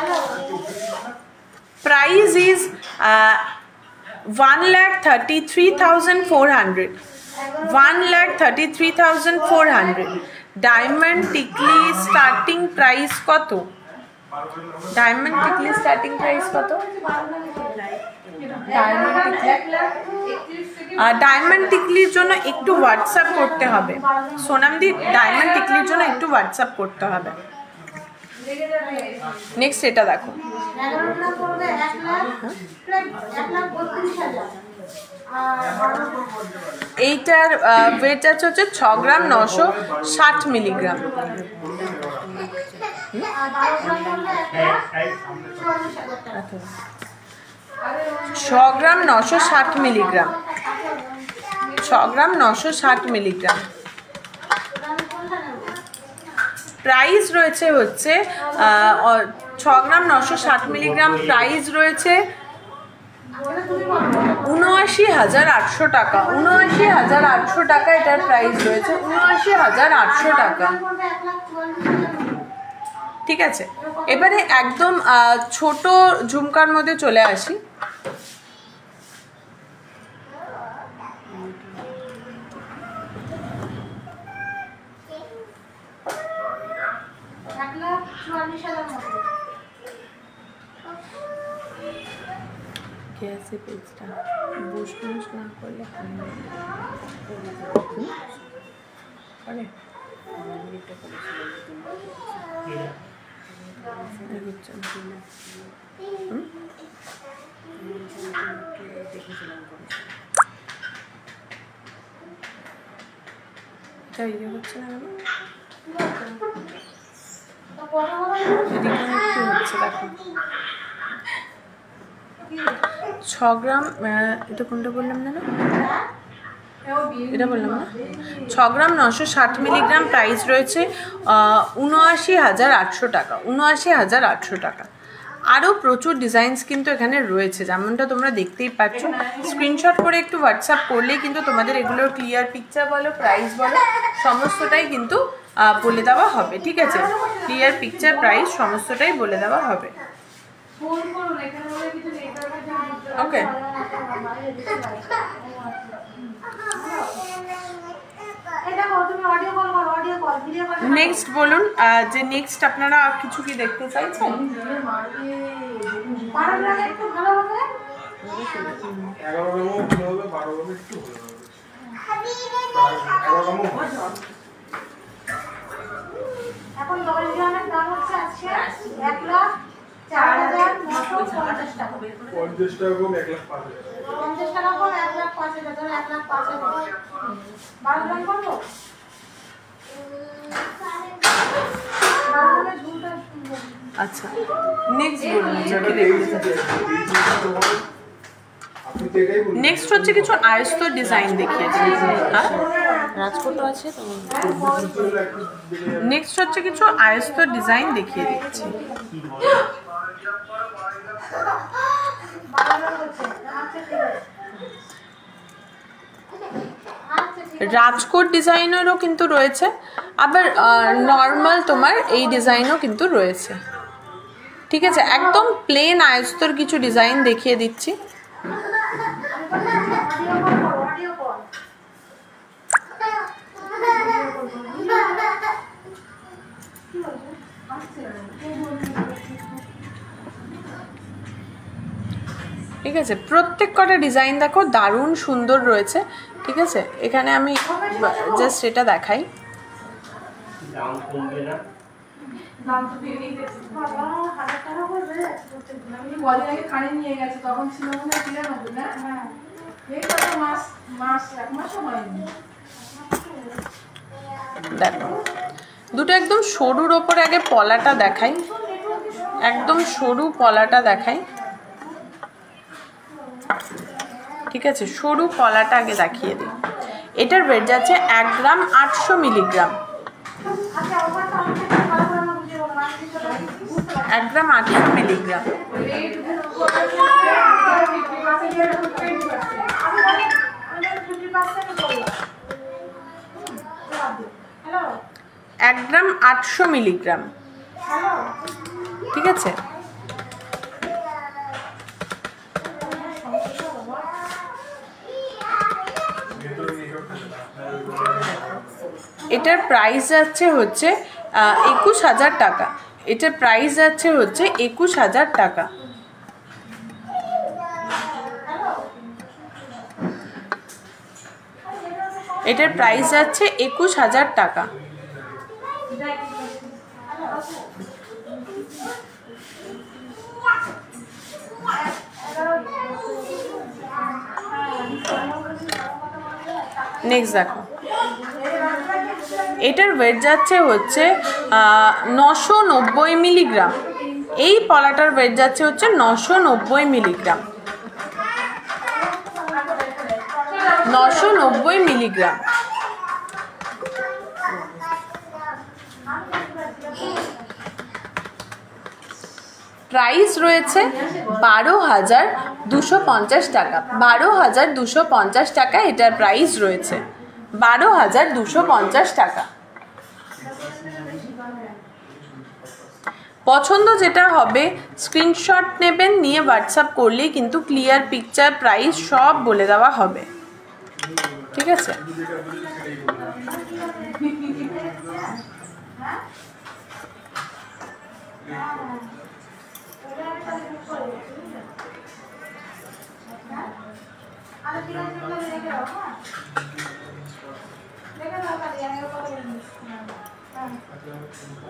প্রাইস ইজ 1,33,400। 1,33,400। ডায়মন্ড টিকলি স্টার্টিং প্রাইস কত? ডায়মন্ড টিকলি স্টার্টিং প্রাইস কত? ডায়মন্ড টিকলির জন্য একটু হোয়াটসঅ্যাপ করতে হবে সোনামদি, ডায়মন্ড টিকলির জন্য একটু হোয়াটসঅ্যাপ করতে হবে। নেক্সট এটা দেখো, এইটার ওয়েট আছে হচ্ছে 6 গ্রাম 960 মিলিগ্রাম। 6 গ্রাম 960 মিলিগ্রাম। 6 গ্রাম 960 মিলিগ্রাম। প্রাইস রয়েছে হচ্ছে 6 গ্রাম 960 মিলিগ্রাম প্রাইস রয়েছে 79,800 টাকা। 79,800 টাকা এটার প্রাইস রয়েছে, 79,800 টাকা। ঠিক আছে, এবারে একদম ছোট ঝুমকার মধ্যে চলে আসি। कैसे पेजটা বুস্ট না করলে আরে এটা ইয়ে হচ্ছে না, হচ্ছে দেখো 6 গ্রাম, এটা কোনটা বললাম না, এটা বললাম না, 6 গ্রাম 960 মিলিগ্রাম প্রাইস রয়েছে 79,800 টাকা। 79,800 টাকা। আরও প্রচুর ডিজাইনস কিন্তু এখানে রয়েছে, যেমনটা তোমরা দেখতেই পাচ্ছ। স্ক্রিনশট করে একটু হোয়াটসঅ্যাপ করলেই কিন্তু তোমাদের এগুলোর ক্লিয়ার পিকচার বলো, প্রাইস বলো, সমস্তটাই কিন্তু বলে দেওয়া হবে। ঠিক আছে, ক্লিয়ার পিকচার, প্রাইস সমস্তটাই বলে দেওয়া হবে। ওকে, নেক্সট বলুন, যে নেক্সট আপনারা কিছু কি দেখতে চাইছেন? এখন 10 গ্রামের দাম হচ্ছে আজকে 1,04,950 টাকা। 50 টাকা কম 1,05,000। 50 টাকা কম 1,05,000, ধরো 1,05,000। 12 গ্রাম করবো? 12 গ্রামের ঝুলটা সুন্দর। আচ্ছা, নেক্সট বলুন কি দেখতে চাচ্ছেন? নেক্সট হচ্ছে কিছু আয়স্ত ডিজাইন দেখিয়েছি। রাজকোট আছে তো। নেক্সট হচ্ছে কিছু আয়স্ত ডিজাইন দেখিয়ে দিচ্ছি। রাজকোট ডিজাইনেরও কিন্তু রয়েছে, আবার নর্মাল তোমার এই ডিজাইনও কিন্তু রয়েছে। ঠিক আছে, একদম প্লেন আয়স্তর কিছু ডিজাইন দেখিয়ে দিচ্ছি। ঠিক ঠিক আছে, প্রত্যেক কটা ডিজাইন দেখো দারুণ সুন্দর রয়েছে। ঠিক আছে, এখানে আমি জাস্ট এটা দেখাই। দাম কমবে না, দাম তো বেড়েই গেছে বাবা, 1000 টাকা পড়বে। আমি কদিন আগে কানে নিয়ে গেছে, তখন ছিল মনে হয় 93 না? হ্যাঁ, এই কত মাস 1 মাসও হয়নি। দেখো দুটো একদম সরুর ওপরে আগে পলাটা দেখাই, একদম সরু পলাটা দেখাই। ঠিক আছে, সরু পলাটা আগে দেখিয়ে দিই। এটার ওয়েট যাচ্ছে 1 গ্রাম 800 মিলিগ্রাম। 1 গ্রাম 800 মিলিগ্রাম। 1 গ্রাম 800 মিলিগ্রাম। ঠিক আছে, এটার প্রাইস যাচ্ছে হচ্ছে 21,000 টাকা। এটার প্রাইস যাচ্ছে হচ্ছে 21,000 টাকা। এটার প্রাইস যাচ্ছে 21,000 টাকা। নেক্সট দেখো, এটার ওয়েট যাচ্ছে হচ্ছে 990 মিলিগ্রাম। এই পলাটার ওয়েট যাচ্ছে হচ্ছে 990 মিলিগ্রাম। 990 মিলিগ্রাম। প্রাইস রয়েছে 12,250 টাকা। 12,250 টাকা এটার প্রাইস রয়েছে, 12,250 টাকা। পছন্দ যেটা হবে স্ক্রিনশট নেবেন, নিয়ে হোয়াটসঅ্যাপ করলেই কিন্তু ক্লিয়ার পিকচার প্রাইস সব বলে দেওয়া হবে। ঠিক আছে,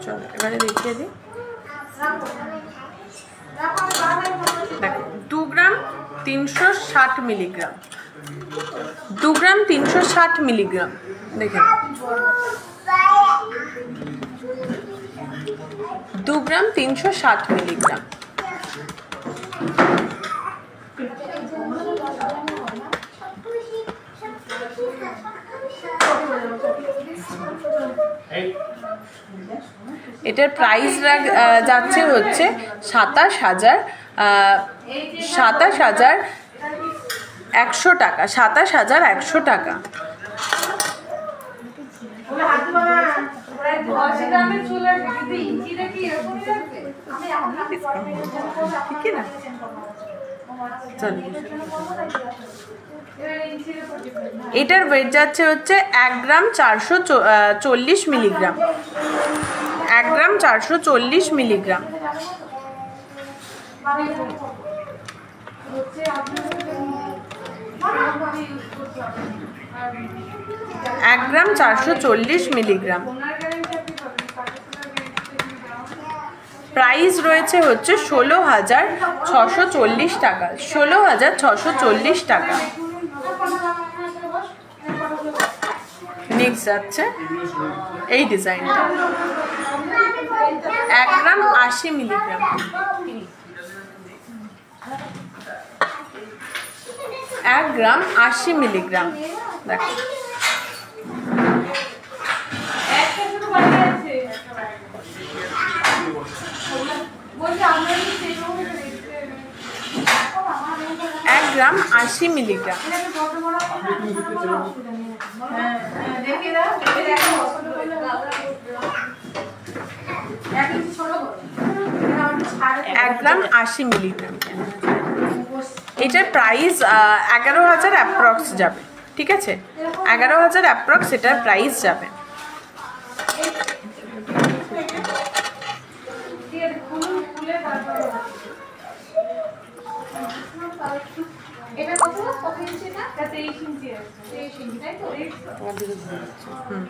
চলো এবারে দেখিয়ে দিই। দেখো 2 গ্রাম 360 মিলিগ্রাম। 2 গ্রাম 360 মিলিগ্রাম। দেখে 2 গ্রাম 360 মিলিগ্রাম। এটার প্রাইস যাচ্ছে হচ্ছে 27,100 টাকা। 27,100 টাকা। এটার ওয়েট যাচ্ছে হচ্ছে 1 গ্রাম 440 মিলিগ্রাম। 1 গ্রাম 440 মিলিগ্রাম। 1 গ্রাম 440 মিলিগ্রাম। প্রাইস রয়েছে হচ্ছে 16,640 টাকা। 16,640 টাকা। নেক্সট যাচ্ছে এই ডিজাইনটা, 1 গ্রাম 80 মিলিগ্রাম। 1 গ্রাম 80 মিলিগ্রাম। দেখো এক গ্রাম 80 মিলিগ্রাম। এক গ্রাম 80 মিলিগ্রাম। এটার প্রাইস 11,000 অ্যাপ্রক্স যাবে। ঠিক আছে, 11,000 অ্যাপ্রক্স এটার প্রাইস যাবে। একটা 23 ইঞ্চি আছে, 23 ইঞ্চি তাই তো? তোমার দিকে ঘুরে যাচ্ছে। হুম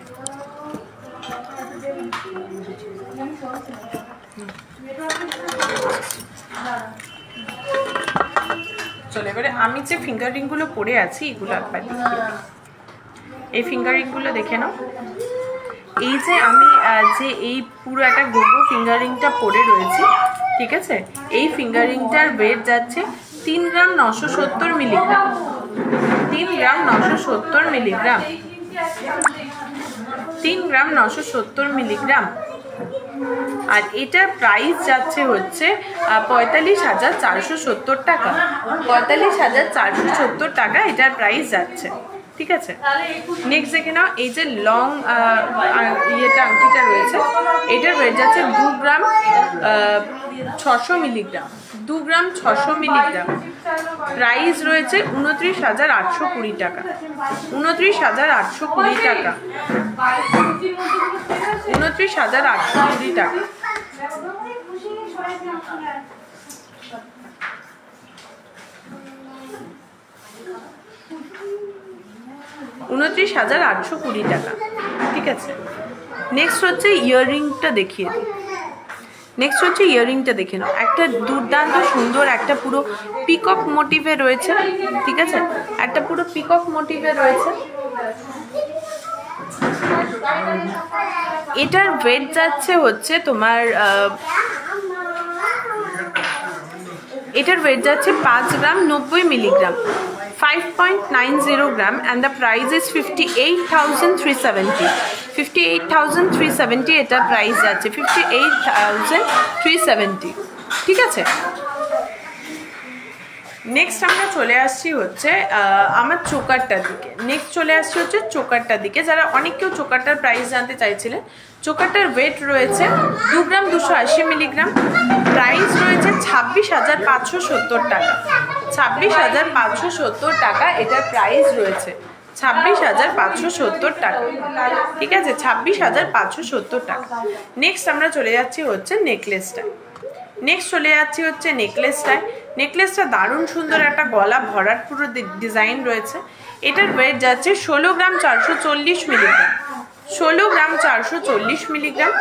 চলো এবারে আমি যে ফিঙ্গারিংগুলো পরে আছি এগুলো একবার দেখিয়ে দিই। এই ফিঙ্গারিংগুলো দেখে নাও। এই যে আমি যে এই পুরো একটা গোগো ফিঙ্গারিংটা পরে রয়েছে, ঠিক আছে, এই ফিঙ্গারিংটার ওয়েট যাচ্ছে 3 গ্রাম 970 মিলিগ্রাম। 3 গ্রাম 970 মিলিগ্রাম। 3 গ্রাম 970 মিলিগ্রাম। আর এটার প্রাইস যাচ্ছে হচ্ছে 45,470 টাকা। 45,470 টাকা এটার প্রাইস যাচ্ছে, ঠিক আছে। নেক্সট দেখে নাও, এই যে লং ইয়েটা আংটিটা রয়েছে, এটার ওয়েট যাচ্ছে 2 গ্রাম 600 মিলিগ্রাম। 2 গ্রাম 600 মিলিগ্রাম। প্রাইস রয়েছে 29,820 টাকা। 29,820 টাকা। 29,820 টাকা। 29,820 টাকা, ঠিক আছে। নেক্সট হচ্ছে ইয়াররিংটা দেখিয়ে দিই। নেক্সট হচ্ছে ইয়াররিংটা দেখে নাও। একটা দুর্দান্ত সুন্দর একটা পুরো পিকক মোটিভে রয়েছে, ঠিক আছে, একটা পুরো পিকক মোটিভে রয়েছে। এটার ওয়েট যাচ্ছে হচ্ছে তোমার এটার ওয়েট যাচ্ছে 5 গ্রাম 90 milligram, 5.90 gram, and the price is 58,370. 58,370 এটা প্রাইস যাচ্ছে, 58,370, ঠিক আছে। নেক্সট আমরা চলে আসছি হচ্ছে আমার চোকারটার দিকে। নেক্সট চলে আসছি হচ্ছে চোকারটার দিকে। যারা অনেক কেউ চোকারটার প্রাইস জানতে চাইছিলেন, চোকারটার ওয়েট রয়েছে 2 গ্রাম 280 মিলিগ্রাম। প্রাইস রয়েছে 26,570 টাকা। 26,570 টাকা এটার প্রাইস রয়েছে। 26,570 টাকা, ঠিক আছে, 26,570 টাকা। নেক্সট আমরা চলে যাচ্ছি হচ্ছে নেকলেসটা। নেক্সট চলে যাচ্ছি হচ্ছে নেকলেসটায়। নেকলেসটা দারুণ সুন্দর একটা গলা ভরাট পুরো ডিজাইন রয়েছে। এটার ওয়েট যাচ্ছে 16 গ্রাম 440 মিলিগ্রাম। 16 গ্রাম 440 মিলিগ্রাম।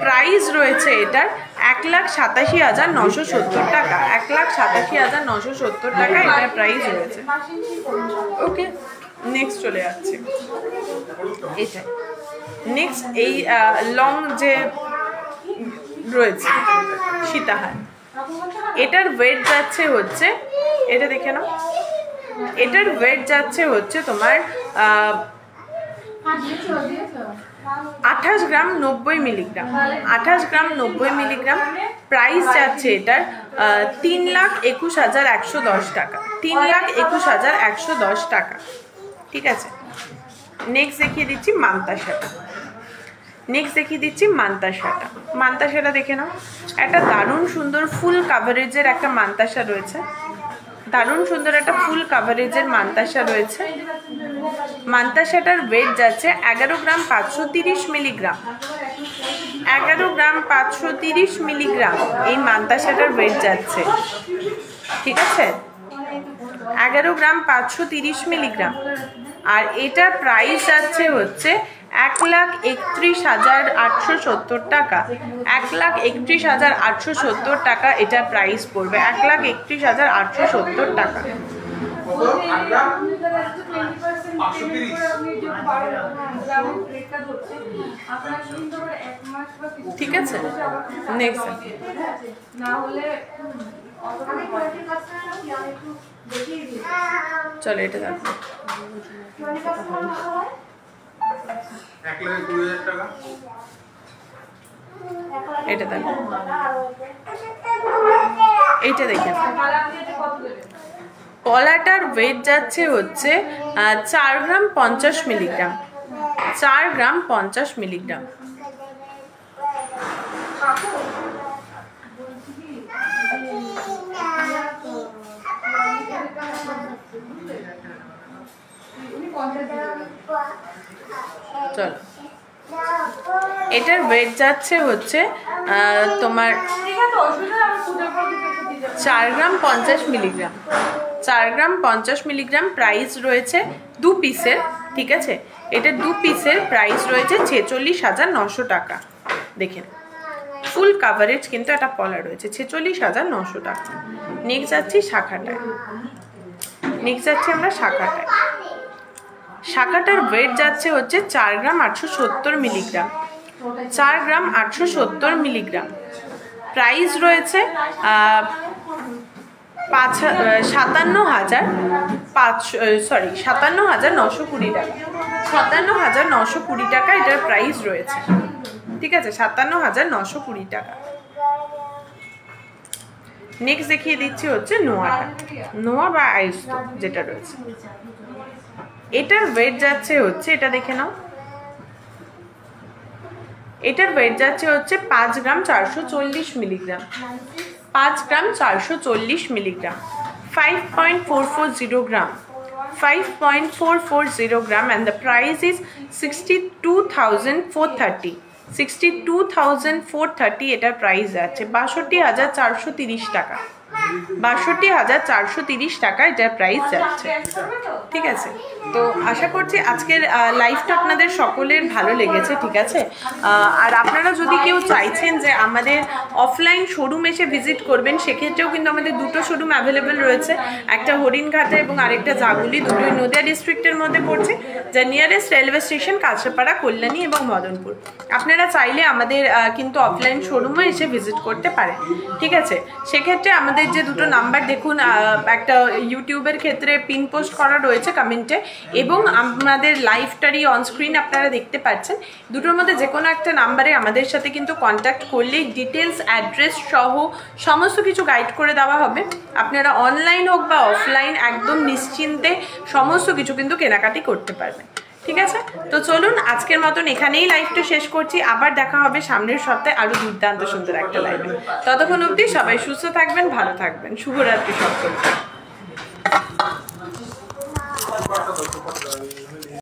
প্রাইস রয়েছে এটার 1,87,970 টাকা। 1,87,970 টাকা এটার প্রাইস রয়েছে। ওকে, নেক্সট চলে যাচ্ছে এটা। নেক্সট এই লং যে রয়েছে সীতাহার, এটার ওয়েট যাচ্ছে হচ্ছে, এটা দেখে নাও, এটার ওয়েট যাচ্ছে হচ্ছে তোমার 28 গ্রাম 90 মিলিগ্রাম। 28 গ্রাম 90 মিলিগ্রাম। প্রাইস যাচ্ছে এটার 3,21,110 টাকা। 3,21,110 টাকা, ঠিক আছে। নেক্সট দেখিয়ে দিচ্ছি মান্তাসাটা। নেক্সট দেখিয়ে দিচ্ছি মান্তাসাটা। মান্তাসাটা দেখে নাও। একটা দারুণ সুন্দর ফুল কাভারেজের একটা মান্তাসা রয়েছে। দারুণ সুন্দর একটা ফুল কাভারেজের মান্তাসা রয়েছে। মান্তাসাটার ওয়েট যাচ্ছে 11 গ্রাম 530 মিলিগ্রাম। 11 গ্রাম 530 মিলিগ্রাম এই মান্তাসাটার ওয়েট যাচ্ছে, ঠিক আছে, 11 গ্রাম 530 মিলিগ্রাম। আর এটার প্রাইস যাচ্ছে হচ্ছে 1,31,870 টাকা। 1,31,870 টাকা এটা প্রাইস পড়বে। 1,31,870 টাকা। ঠিক আছে, নেক্সট চলো এটা দেখো। এটা দেখো, এইটা দেখে কলাটার ওয়েট যাচ্ছে হচ্ছে 4 গ্রাম 50 মিলিগ্রাম। 4 গ্রাম 50 মিলিগ্রাম। চলো, এটার ওয়েট যাচ্ছে হচ্ছে তোমার 4 গ্রাম 50 মিলিগ্রাম। 4 গ্রাম 50 মিলিগ্রাম, প্রাইস রয়েছে 2 পিসের, ঠিক আছে। এটা 2 পিসের প্রাইস রয়েছে 46,900 টাকা। দেখেন ফুল কাভারেজ কিন্তু একটা পলা রয়েছে, 46,900 টাকা। নেক্সট যাচ্ছি শাখাটায়, আমরা শাখাটায়। শাখাটার ওয়েট যাচ্ছে হচ্ছে 4 গ্রাম 870 মিলিগ্রাম, 4 গ্রাম 870 মিলিগ্রাম। প্রাইস রয়েছে 57,920 টাকা, 57,920 টাকা এটার প্রাইস রয়েছে, ঠিক আছে, 57,920 টাকা। নেক্সট দেখিয়ে দিচ্ছি হচ্ছে নোয়াটা, নোয়া বা আইস্টো যেটা রয়েছে। এটার ওয়েট যাচ্ছে হচ্ছে, এটা দেখে নাও, এটার ওয়েট যাচ্ছে হচ্ছে 5 গ্রাম 440 milligram, 5 gram 440 milligram, 5.440 gram, 5.440 gram, and the price is 62,430, 62,430 এটার প্রাইস যাচ্ছে, 62,430 টাকা, 62,430 টাকা এটার প্রাইস যাচ্ছে, ঠিক আছে। তো আশা করছি আজকের লাইভটা আপনাদের সকলের ভালো লেগেছে, ঠিক আছে। আর আপনারা যদি কেউ চাইছেন যে আমাদের অফলাইন শোরুম এসে ভিজিট করবেন, সেক্ষেত্রেও কিন্তু আমাদের দুটো শোরুম অ্যাভেলেবেল রয়েছে, একটা হরিণঘাটা এবং আরেকটা জাগুলি, দুটোই নদিয়া ডিস্ট্রিক্টের মধ্যে পড়ছে, যা nearest railway station Kanchrapara, Kalyani এবং মদনপুর। আপনারা চাইলে আমাদের কিন্তু অফলাইন শোরুমে এসে ভিজিট করতে পারেন, ঠিক আছে। সেক্ষেত্রে আমাদের যে দুটো নাম্বার দেখুন, একটা ইউটিউবের ক্ষেত্রে পিন পোস্ট করা রয়েছে কমেন্টে, এবং আমাদের লাইভটারই অনস্ক্রিন আপনারা দেখতে পাচ্ছেন, দুটোর মধ্যে যে কোনো একটা নাম্বারে আমাদের সাথে কিন্তু কন্ট্যাক্ট করলেই ডিটেলস, অ্যাড্রেস সহ সমস্ত কিছু গাইড করে দেওয়া হবে। আপনারা অনলাইন হোক বা অফলাইন একদম নিশ্চিন্তে সমস্ত কিছু কিন্তু কেনাকাটি করতে পারবেন, ঠিক আছে। তো চলুন আজকের মতন এখানেই লাইভটা শেষ করছি, আবার দেখা হবে সামনের সপ্তাহে আরো দুর্দান্ত সুন্দর একটা লাইভে। ততক্ষণ অবধি সবাই সুস্থ থাকবেন, ভালো থাকবেন, শুভরাত্রি সকলকে।